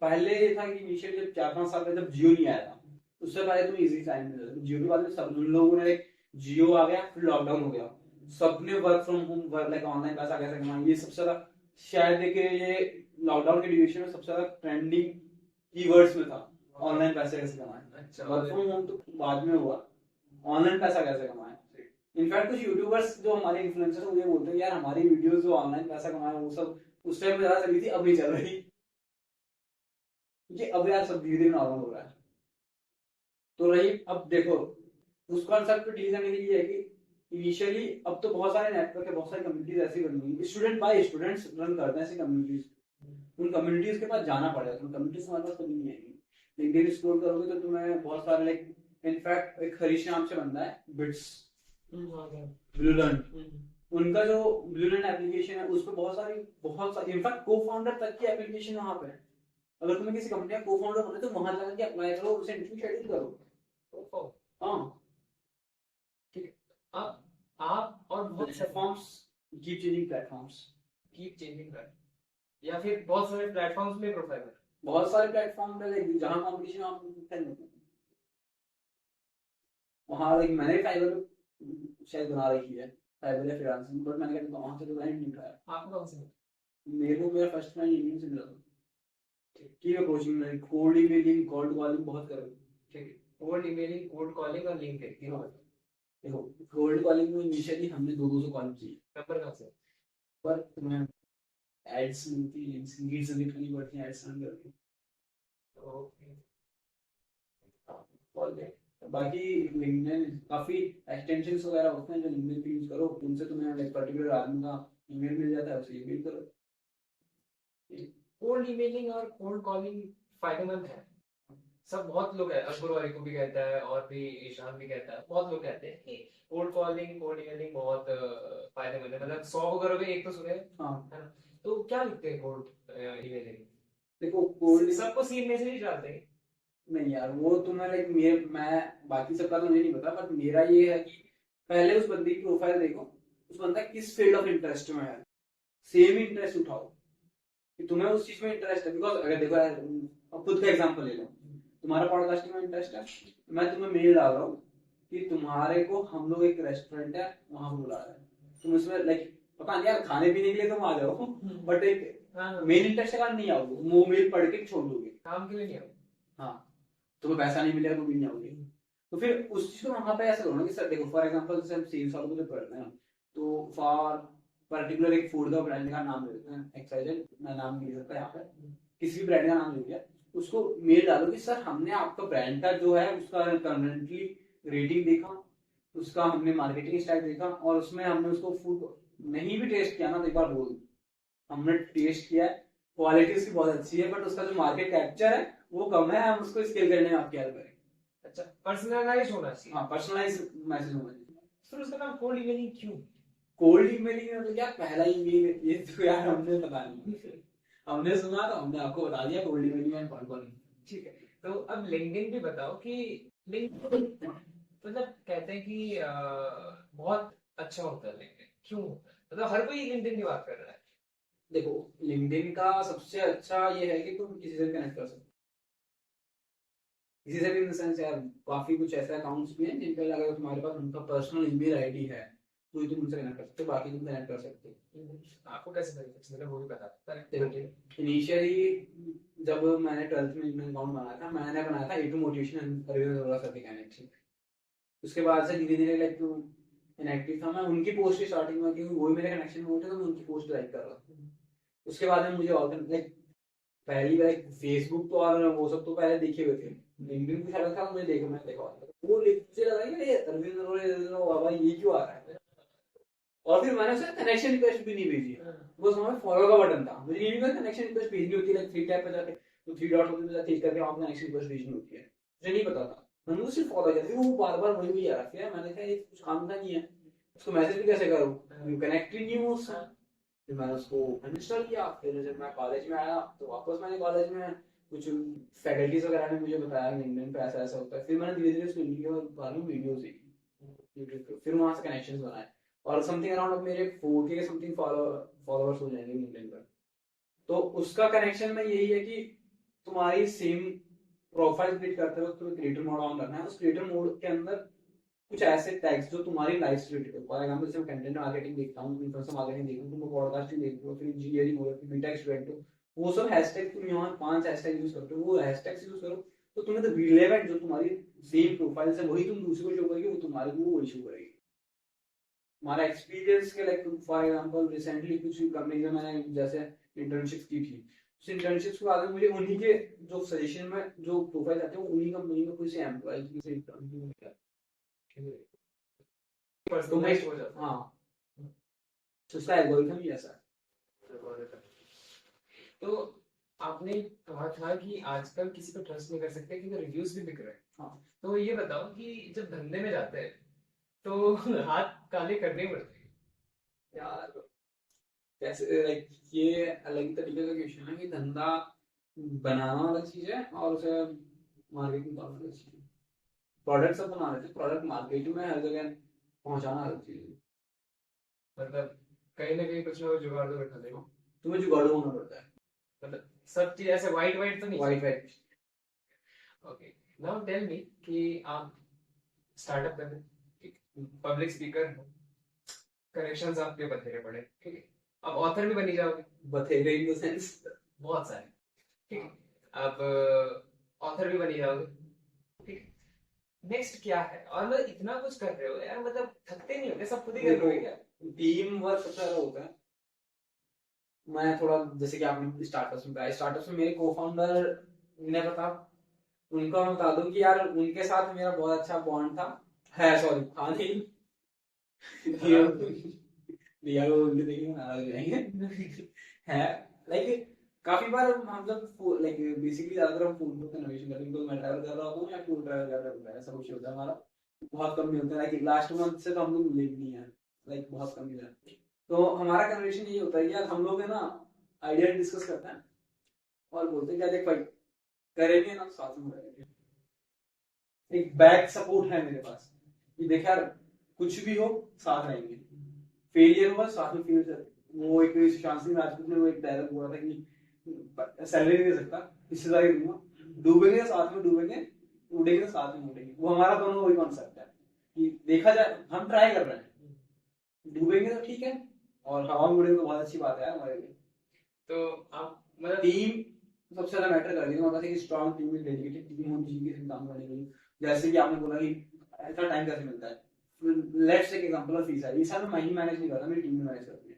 पहले ये था कि इनिशियली जब 4-5 साल पहले जब जियो नहीं आया था, उससे पहले तुम इजी टाइम में जियो के बाद में सब उन लोगों ने जियो आ गया, फिर लॉकडाउन हो गया, सबने work from home, work like online पैसा कैसे कमाना, ये सबसे ज्यादा शायद देखिए ये लॉकडाउन के ड्यूरेशन में सबसे ज्यादा ट्रेंडिंग कीवर्ड्स में था, ऑनलाइन पैसे कैसे कमाए। अच्छा, वर्क फ्रॉम होम तो बाद में हुआ, ऑनलाइन पैसा कैसे कमाए। इनफैक्ट कुछ यूट्यूबर्स जो हमारे इन्फ्लुएंसर्स हैं वो ये बोलते हैं यार हमारी वीडियोस जो ऑनलाइन पैसा कमाए वो सब उस टाइम में ज्यादा चली थी, अब नहीं चल रही, क्योंकि अब यार सब धीरे धीरे नॉर्मल हो रहा है। तो रही अब देखो उस कॉन्सेप्ट पे डील करने के लिए है कि इनिशियली अब तो बहुत सारे नेटवर्क है, बहुत सारी कम्युनिटीज ऐसी बन गई, स्टूडेंट बाय स्टूडेंट्स रन करते हैं ऐसी कम्युनिटीज। उन कम्युनिटीज के पास जाना पड़ेगा, उन कम्युनिटीज हमारे पास कभी नहीं आएगी। लिंक्डइन एक्सप्लोर करोगे तो तुम्हें बहुत सारे लाइक, इनफैक्ट एक हरीश नाम से बंदा है, बिट्स ब्लूलर्न, उनका जो ब्लूलर्न एप्लीकेशन है उस पर बहुत सारी इनफैक्ट को फाउंडर तक की एप्लीकेशन वहां पे है। अगर तुम्हें किसी कंपनी का को फाउंडर होना है तो वहां जाकर के अप्लाई करो, उसे इंटरव्यू शेड्यूल करो। हाँ, ठीक है। आप और बहुत platforms keep changing, platforms keep changing कर, या फिर बहुत सारे प्लेटफॉर्म्स में प्रोफाइल है, बहुत सारे प्लेटफॉर्म पे लाइक जहां कंपटीशन आप वहां लाइक मैंने फाइवर शायद बना रखी है, फाइवर या फ्रीलांसिंग, बट मैंने कहा वहां से तो क्लाइंट नहीं उठाया। आपको कौन से? मेरे को मेरा फर्स्ट क्लाइंट इंडियन से मिला था। की अप्रोचिंग में कोल्ड ईमेलिंग, कोल्ड कॉलिंग बहुत करो। ठीक है, कोल्ड ईमेलिंग, कोल्ड कॉलिंग और लिंक्डइन तीनों बताओ। देखो कोल्ड कॉलिंग में इनिशियली हमने 200 कॉल की, नंबर कहाँ से? पर तुम्हें एड्स मिलती है, लीड्स करनी पड़ती है, एड्स रन करके ओके। कॉल पे। बाकी लिंक्डइन काफी एक्सटेंशंस वगैरह होते हैं जो लिंक्डइन पे यूज करो, उनसे तुम्हें लाइक पर्टिकुलर आदमी का ईमेल मिल जाता है, उसे ईमेल करो। कोल्ड ईमेलिंग और कोल्ड कॉलिंग फायदेमंद है। सब बहुत लोग है, अकबर वाले को भी कहता है और भी ईशान भी कहता है, बहुत लोग कहते हैं कि कोल्ड कॉलिंग कोल्ड ईमेलिंग बहुत फायदेमंद है। मतलब 100 को करोगे एक तो सुने, हाँ है ना? तो क्या लिखते हैं कोल्ड ईमेलिंग? देखो कोल्ड सबको सीन मैसेज ही डालते हैं। नहीं यार, वो तुम्हें लाइक मेरे मैं बाकी सबका तो मुझे नहीं पता, बट मेरा ये है कि पहले उस बंदे की प्रोफाइल देखो, उस बंदा किस फील्ड ऑफ इंटरेस्ट में है, सेम इंटरेस्ट उठाओ कि तुम्हें उस चीज में इंटरेस्ट है। बिकॉज अगर देखो यार, अब खुद का एग्जांपल ले लो, तुम्हारा पॉडकास्टिंग में इंटरेस्ट है, मैं तुम्हें मेल डाल रहा हूँ कि तुम्हारे को हम लोग एक रेस्टोरेंट है वहां पे बुला रहे हैं, तुम उसमें लाइक पता नहीं यार खाने पीने के लिए तुम आ जाओ, बट एक मेन इंटरेस्ट के कारण नहीं आओगे, वो मेल पढ़ के छोड़ दोगे, काम के लिए नहीं आओ। हाँ तुम्हें पैसा नहीं मिलेगा तो भी नहीं आओगे। तो फिर उस चीज को वहां पे ऐसा करो ना कि सर देखो फॉर एग्जांपल जैसे हम सेल्स वालों को जब करते हैं तो फॉर पर्टिकुलर एक फूड का ब्रांड का नाम ले लेते हैं, एक्सवाइजेड, मैं नाम नहीं ले सकता यहाँ पे, किसी भी ब्रांड का नाम ले लिया, उसको मेल डालो कि सर हमने आपका ब्रांड का जो है उसका करंटली रेटिंग देखा, उसका हमने मार्केटिंग स्टाइल देखा, और उसमें हमने उसको फूड नहीं भी टेस्ट किया ना तो एक बार बोल, हमने टेस्ट किया है, क्वालिटी उसकी बहुत अच्छी है, बट उसका जो मार्केट कैप्चर है वो कम है, हम उसको स्केल करने में आपकी हेल्प करें। अच्छा, पर्सनलाइज होना चाहिए। हाँ पर्सनलाइज मैसेज होना चाहिए। फिर उसका नाम कोल्ड ईमेलिंग क्यों? कोल्ड ईमेलिंग में तो क्या पहला ईमेल, ये तो यार हमने पता नहीं, हमने सुना तो हमने आपको बता दिया cold emailing and call calling. ठीक है, तो अब लिंक्डइन भी बताओ कि लिंक्डइन मतलब कहते हैं कि बहुत अच्छा होता है लिंक्डइन, क्यों? मतलब हर कोई लिंक्डइन की बात कर रहा है। देखो लिंक्डइन का सबसे अच्छा ये है कि तुम किसी से कनेक्ट कर सकते हो, किसी से भी इन द सेंस यार काफी कुछ ऐसे अकाउंट्स भी हैं जिन पे अगर तुम्हारे पास उनका पर्सनल ईमेल आईडी है तो ही तुम उनसे कनेक्ट कर सकते हो, बाकी तुम कनेक्ट कर सकते हो। आपको कैसे पता चला? वो भी बता। देखो इनिशियली जब मैंने 12th में लिंक्डइन अकाउंट बनाया था, मैंने बनाया था A2 motivation and Ravindra sir के कनेक्शन। उसके बाद से धीरे धीरे लाइक इनएक्टिव था मैं उनकी पोस्ट की स्टार्टिंग में, क्योंकि वही मेरे कनेक्शन में होते तो मैं उनकी पोस्ट लाइक कर रहा था। उसके बाद में मुझे और लाइक पहली बार फेसबुक तो और वो सब तो पहले देखे हुए थे, लिंक्डइन कुछ अलग था, मुझे देखा, मैं देखा वो मुझे लगा कि ये रविंद्र बाबा ये क्यों आ रहा है, और फिर मैंने उसे कनेक्शन रिक्वेस्ट भी नहीं भेजी, बस वहां पे फॉलो का बटन था, मुझे ये नहीं पता कनेक्शन रिक्वेस्ट भेजनी होती है, लाइक थ्री टैप पे जाके तो थ्री डॉट होते हैं, क्लिक करके वहां कनेक्शन रिक्वेस्ट भेजनी होती है, मुझे नहीं पता था, मैंने तो सिर्फ फॉलो किया, वो बार बार वही वही आ रहा है, मैंने कहा ये कुछ काम का नहीं है, उसको मैसेज भी कैसे करूं, यू कनेक्टेड नहीं हूं उससे। फिर मैंने उसको अनइंस्टॉल किया, फिर जब मैं कॉलेज में आया तो वापस मैंने कॉलेज में कुछ फैकल्टीज वगैरह ने मुझे बताया लिंक्डइन पे ऐसा ऐसा होता है, फिर मैंने धीरे धीरे उसको लिंक्डइन के बारे में वीडियोस देखी यूट्यूब पे, फिर वहां से कनेक्शंस बनाए, और समथिंग अराउंड मेरे 4K के समथिंग फॉलोअर्स हो जाएंगे लिंक्डइन पर। तो उसका कनेक्शन में यही है कि तुम्हारी सेम प्रोफाइल क्रिएट करते वक्त तुम्हें क्रिएटर मोड ऑन करना है, उस क्रिएटर मोड के अंदर कुछ ऐसे टैग्स जो तुम्हारी लाइफ से रिलेटेड हो, फॉर एग्जांपल जैसे मैं कंटेंट मार्केटिंग देखता हूँ, इन्फ्लुएंसर मार्केटिंग देखता हूँ, तुम पॉडकास्टिंग देखते हो, फिर इंजीनियरिंग हो, फिर बीटेक स्टूडेंट हो, वो सब हैशटैग तुम यहाँ 5 हैशटैग यूज करते हो, वो हैशटैग यूज करो तो तुम्हें तो रिलेवेंट जो तुम्हारी सेम प्रोफाइल से वही तुम दूसरे को शो करेगी, वो तुम्हारे को वही शो करेगी। हमारा एक्सपीरियंस के लाइक फॉर एग्जांपल रिसेंटली कुछ कंपनी में मैंने जैसे इंटर्नशिप की थी, उस इंटर्नशिप के बाद में मुझे उन्हीं के जो सजेशन में जो प्रोफाइल आते हैं वो उन्हीं कंपनी में किसी एम्प्लॉय किसी कंपनी में मिला, पर्सनलाइज हो जाता है। हाँ तो उसका एल्गोरिथम ही ऐसा है। तो आपने कहा था कि आजकल किसी पर ट्रस्ट नहीं कर सकते क्योंकि रिव्यूज भी बिक रहे हैं। हाँ तो ये बताओ कि जब धंधे में जाते हैं तो हाथ काले करने पड़ते हैं यार कैसे लाइक ये अलग ही तरीके का क्वेश्चन है कि धंधा बनाना अलग चीज है और उसे मार्केटिंग करना अलग चीज है। प्रोडक्ट सब बना रहे थे, प्रोडक्ट मार्केट में हर जगह पहुंचाना अलग चीज है। मतलब कहीं ना कहीं कुछ ना कुछ जुगाड़ तो बैठा देगा। तुम्हें जुगाड़ू होना पड़ता है, मतलब सब चीज ऐसे वाइट वाइट तो नहीं। White white. Okay, now tell me कि आप स्टार्टअप कर रहे हैं, पब्लिक स्पीकर हो, कनेक्शंस आपके बथेरे पड़े, ठीक है, अब ऑथर भी बनी जाओगे, बथेरे इन द सेंस बहुत सारे, ठीक है, अब ऑथर भी बनी जाओगे। ठीक, नेक्स्ट क्या है? और मतलब इतना कुछ कर रहे हो यार, मतलब थकते नहीं होगे? सब खुद ही कर रहे हो क्या? टीम वर्क सबसे ज्यादा होता है। मैं थोड़ा, जैसे कि आपने स्टार्टअप्स में बताया, स्टार्टअप्स में मेरे को फाउंडर विनय प्रताप, उनका मैं बता दूं कि यार उनके साथ मेरा बहुत अच्छा बॉन्ड था, है, सॉरी था नहीं। यार वो उनके देखिए नाराज हो जाएंगे। है, लाइक काफी बार हम जब लाइक बेसिकली ज्यादातर हम फूड पे कन्वर्सेशन करते हैं, तो मैं ट्रैवल कर रहा होता हूँ या फूड ट्रैवल कर रहा होता है, ऐसा कुछ होता है हमारा। बहुत कम मिलता है, लाइक लास्ट मंथ से तो हम लोग मिले भी नहीं है, लाइक बहुत कम मिला है। तो हमारा कन्वर्सेशन यही होता है कि यार हम लोग है ना आइडिया डिस्कस करते हैं और बोलते हैं क्या, देख भाई करेंगे ना, साथ में करेंगे। एक बैक सपोर्ट है मेरे पास कि देख यार कुछ भी हो साथ रहेंगे, फेलियर हुआ साथ में फेल। वो एक सुशांत सिंह राजपूत ने वो एक डायलॉग बोला था कि सैलरी नहीं दे सकता, हिस्सेदारी दूंगा, डूबेंगे तो साथ में डूबेंगे, उड़ेंगे तो साथ में उड़ेंगे। वो हमारा दोनों वही कॉन्सेप्ट है कि देखा जाए हम ट्राई कर रहे हैं, डूबेंगे तो ठीक है और हवा में उड़ेंगे तो बहुत अच्छी बात है हमारे लिए। तो आप मतलब टीम सबसे ज्यादा मैटर करती है, मतलब एक स्ट्रांग टीम में डेडिकेटेड टीम होनी चाहिए किसी काम करने के लिए। जैसे कि आपने बोला कि ऐसा टाइम कैसे मिलता है, लेट्स टेक एग्जांपल ऑफ ईसा। ईसा में मैं ही मैनेज नहीं करता, मेरी टीम मैनेज करती है।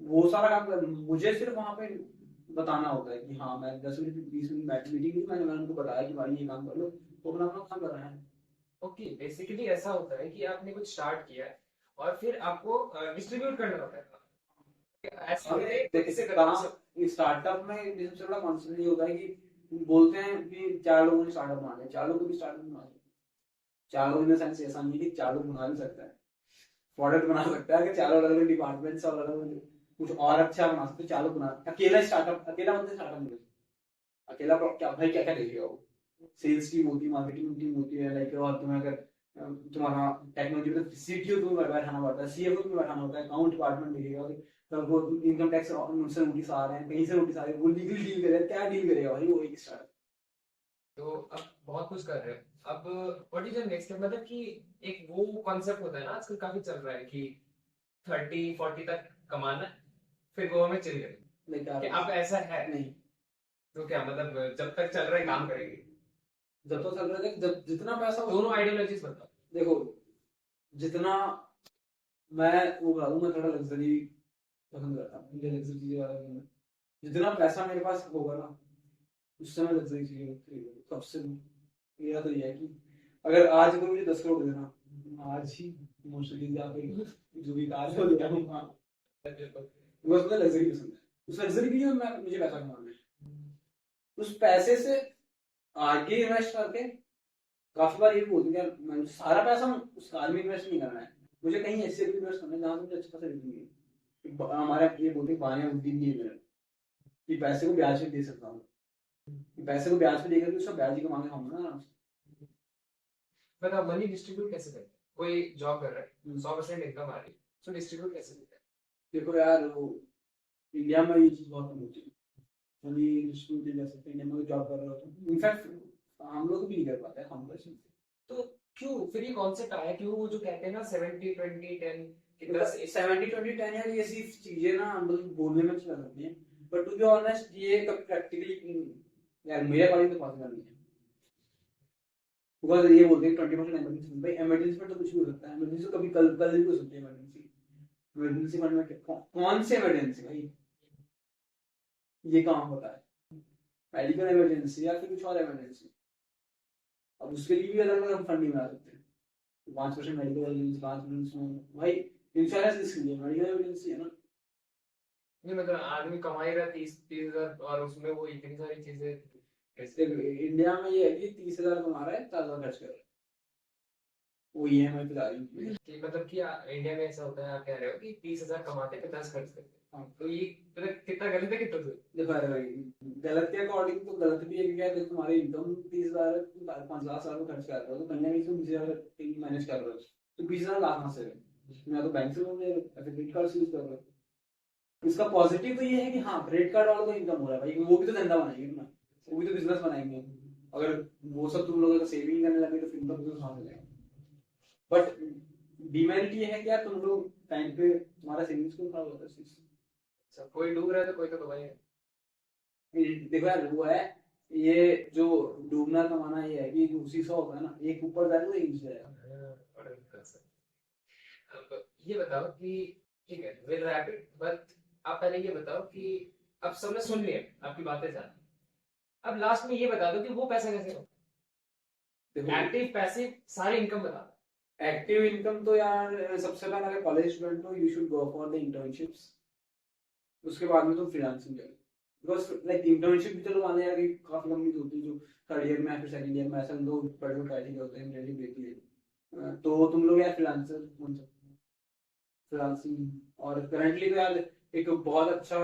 वो सारा काम मुझे सिर्फ वहां पे बताना होता है कि हाँ मैं 10 मिनट 20 मिनट मीटिंग की, मैंने उनको बताया कि भाई ये काम कर लो, तो अपना अपना काम कर रहे हैं। ओके, बेसिकली ऐसा होता है कि आपने कुछ स्टार्ट किया है और फिर आपको डिस्ट्रीब्यूट करना होता है। स्टार्टअप में सबसे बड़ा कॉन्सेप्ट ये होता है कि बोलते हैं कि 4 लोगों ने स्टार्टअप बना लिया, 4 लोग भी स्टार्टअप बना लिया। 4 लोग इन द सेंस ऐसा नहीं कि 4 लोग बना भी सकता है, प्रोडक्ट बना सकता है, कि 4 अलग अलग डिपार्टमेंट्स और अलग अलग कुछ और अच्छा बना सकते हैं। 4 लोग बना, अकेला स्टार्टअप, अकेला बंदा स्टार्टअप नहीं, अकेला क्या भाई क्या क्या देखेगा वो। सेल्स टीम होती है, मार्केटिंग टीम होती है, लाइक और तुम्हें अगर तुम्हारा टेक्नोलॉजी में सीटीओ तुम्हें बैठाना पड़ता है, सीएफओ तुम्हें बैठाना होता है, अकाउंट डिपार्टमेंट देखेगा तब वो इनकम टैक्स उनसे नोटिस आ रहे हैं, कहीं से नोटिस आ रहे हैं, वो लीगल डील करेगा, क्या डील करेगा भाई वो एक स्टार्टअप। तो अब बहुत कुछ कर रहे हो। अब what is your next step? मतलब कि एक वो कॉन्सेप्ट होता है ना आजकल काफी चल रहा है कि 30-40 तक कमाना है, फिर गोवा में चिल करेंगे, कि अब ऐसा है नहीं? तो क्या मतलब जब तक चल रहा है काम करेंगे? जब तक चल रहा है, जब जितना पैसा, दोनों आइडियोलॉजीज बताओ। देखो, जितना मैं वो बता दूं, मैं थोड़ा लग्जरी पसंद करता हूँ, मुझे लग्जरी चीजें ज्यादा पसंद है। जितना पैसा मेरे पास होगा ना, उससे मैं लग्जरी चीजें खरीदूंगा। सबसे मेरा तो ये है कि अगर आज कोई मुझे 10 करोड़ देना, आज ही मोस्टली जाके जो भी कार हो गया हूँ, हाँ बस मुझे लग्जरी पसंद है। उस लग्जरी भी मैं मुझे पैसा कमाना है, उस पैसे से आगे इन्वेस्ट करके। काफी बार ये भी बोलते हैं यार मैं सारा पैसा उस कार में इन्वेस्ट नहीं करना है, मुझे कहीं ऐसे भी इन्वेस्ट करना है जहाँ से मुझे अच्छा पैसा मिलेंगे। हमारे ये बोलते हैं बानिया बुद्धि नहीं है मेरा, कि पैसे को ब्याज पे दे सकता हूँ, पैसे को ब्याज पे देकर उसका ब्याज ही कमा के खाऊंगा ना आराम से। बताओ मनी डिस्ट्रीब्यूट कैसे करते हैं? कोई जॉब कर रहा है, 100% इनकम आ रही है, तो डिस्ट्रीब्यूट कैसे करते हैं? देखो यार, वो इंडिया में ये चीज बहुत कम होती है, मनी डिस्ट्रीब्यूट नहीं कर सकते। इंडिया में जॉब कर रहे हो तो इनफैक्ट हम लोग भी नहीं कर पाते हैं, हम लोग। तो क्यों फिर ये कॉन्सेप्ट आया? क्यों वो जो कहते हैं ना 70-20-10, 70-20-10 यार, ये सिर्फ चीजें ना हम लोग बोलने में अच्छी लगती हैं, बट टू बी ऑनेस्ट ये कभी प्रैक्टिकली यार मेरे अकॉर्डिंग तो पॉसिबल नहीं है। बिकॉज ये बोलते हैं 20% इमरजेंसी, भाई इमरजेंसी में तो कुछ भी हो सकता है, इमरजेंसी तो कभी कल कल भी हो सकती है। इमरजेंसी इमरजेंसी फंड में कौन से इमरजेंसी भाई, ये कहाँ होता है? मेडिकल इमरजेंसी या फिर कुछ और इमरजेंसी? अब उसके लिए भी अलग अलग फंडिंग आ सकते हैं। 5% मेडिकल इमरजेंसी, 5% भाई इंश्योरेंस इसके लिए मेडिकल इमरजेंसी है ना। नहीं मतलब आदमी कमा ही रहा 30-30 हजार और उसमें वो इतनी सारी चीजें कैसे? इंडिया में ये है कि 30 हजार कमा रहा है, 4 हजार खर्च कर रहा है, वो ईएमआई पे ला रही है। कि मतलब कि इंडिया में ऐसा होता है, आप कह रहे हो कि 30 हजार कमाते 50 खर्च करते हैं। हाँ, तो ये मतलब कितना गलत है कितना सही? देखो अरे भाई, गलत के अकॉर्डिंग तो गलत भी है, क्योंकि यार देखो तुम्हारी इनकम 30 हजार, 50 साल में खर्च कर रहे हो, तो कहीं ना कहीं तुम 20 हजार मैनेज कर रहे हो, तो 20 हजार लाख कहाँ से है? या तो बैंक से लोन ले रहे हो या फिर क्रेडिट कार्ड से यूज कर रहे हो। इसका पॉजिटिव तो ये है कि हाँ क्रेडिट कार्ड वालों को इनकम हो रहा है भाई, वो भी तो धंधा बनाएंगे ना, वो भी तो बिजनेस बनाएंगे। अगर वो सब तुम लोग अगर सेविंग करने लगे तो फिर उनका बिजनेस कहाँ से जाएगा? बट डिमेरिट ये है कि यार तुम लोग टाइम पे तुम्हारा सेविंग्स को खराब होता है। कोई डूब रहा है तो कोई तो दबाएगा। देखो यार वो है ये जो डूबना कमाना ये है कि उसी सा होता है ना, एक ऊपर जाएगा एक नीचे जाएगा। अब ये बताओ कि ठीक है विल रैप इट, बट आप पहले ये बताओ कि अब सबने सुन लिया आपकी बातें सारी, अब लास्ट में ये बता दो कि वो पैसा कैसे हो, देखो एक्टिव पैसिव सारी इनकम बता दो। एक्टिव इनकम तो यार सबसे पहले अगर कॉलेज स्टूडेंट हो you should go for the internships, उसके बाद में तुम फ्रीलांसिंग करो। बिकॉज लाइक इंटर्नशिप भी चलो मान यार कि काफी लंबी होती है, जो थर्ड ईयर में या फिर सेकंड ईयर में ऐसा दो पढ़े हुए बैठे होते हैं इंटर्नशिप देती है, तो तुम लोग यार फ्रीलांसर बन सकते हो, फ्रीलांसिंग। और करंटली तो यार एक बहुत अच्छा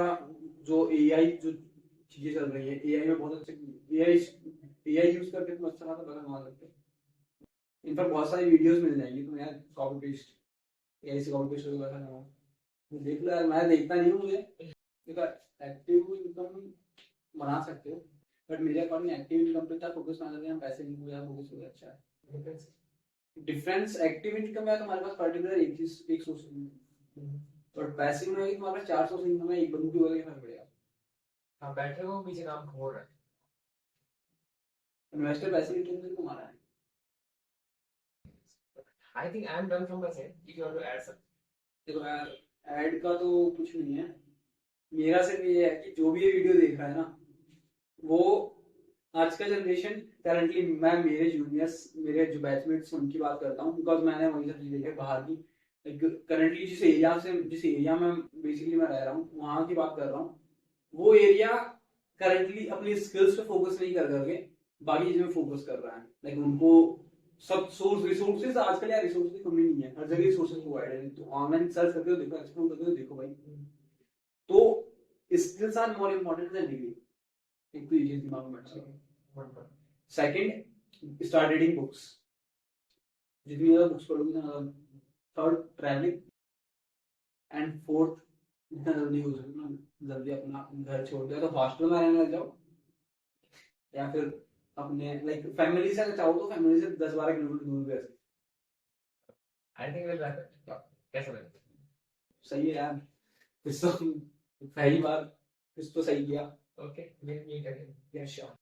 जो एआई जो चीजें चल रही है, एआई में बहुत अच्छे एआई यूज करके तुम अच्छा खासा पैसा कमा सकते हो। इनफैक्ट बहुत सारी वीडियोस मिल जाएंगी तुम्हें यार, कॉपी पेस्ट एआई से कॉपी पेस्ट करके पैसा कमाओ। देख लो यार, मैं देखता नहीं हूँ, मुझे देखो एक्टिव इनकम बना सकते हो, बट मेरे अकॉर्डिंग एक्टिव इनकम पे फोकस ना करके हम पैसे इनकम या फोकस करें अच्छा है। डिफरेंस एक्टिव इनकम है तुम्हारे पास पर्टिकुलर एक चीज एक सोर्स इनकम, और पैसिव में है कि तुम्हारे पास चार सोर्स इनकम है, एक बंदूक की वजह से फर्क पड़ेगा। हाँ बैठे हो पीछे काम हो रहा है। इन्वेस्टर पैसिव इनकम से कमा रहा है। I think I am done from my side, if you want to add something. देखो यार ऐड का तो कुछ नहीं है, मेरा सिर्फ ये है कि जो भी ये वीडियो देख रहा है ना, वो आज का जनरेशन करंटली, मैं मेरे जूनियर्स मेरे जो बैचमेट्स उनकी बात करता हूँ, बिकॉज मैंने वही सब चीजें देखी बाहर की। करंटली जिस एरिया में बेसिकली मैं रह रहा हूँ वहां की बात कर रहा हूँ, वो एरिया करंटली अपनी स्किल्स पे फोकस नहीं कर करके बाकी चीजों में फोकस कर रहा है। लाइक उनको सब सोर्स रिसोर्सेज, आजकल यार रिसोर्स की कमी नहीं है, हर जगह रिसोर्सेज प्रोवाइड है, तो ऑनलाइन सर्च करके देखो, एक्सप्लोर करके देखो भाई। तो skills are more important than degree, एक तो ये चीज दिमाग में बैठ। सेकंड, स्टार्ट रीडिंग बुक्स, जितनी ज्यादा बुक्स पढ़ोगे उतना ज्यादा। Third, travelling. एंड फोर्थ, जितना जल्दी हो सके ना जल्दी अपना घर छोड़ के तो हॉस्टल में रहने लग जाओ, या फिर अपने लाइक फैमिली से अगर चाहो तो फैमिली से 10-12 किलोमीटर दूर भी रह सकते। I think will wrap it, कैसा लगा? सही है यार, इस तो पहली बार, इस तो सही किया। Okay will meet again. Yes sure.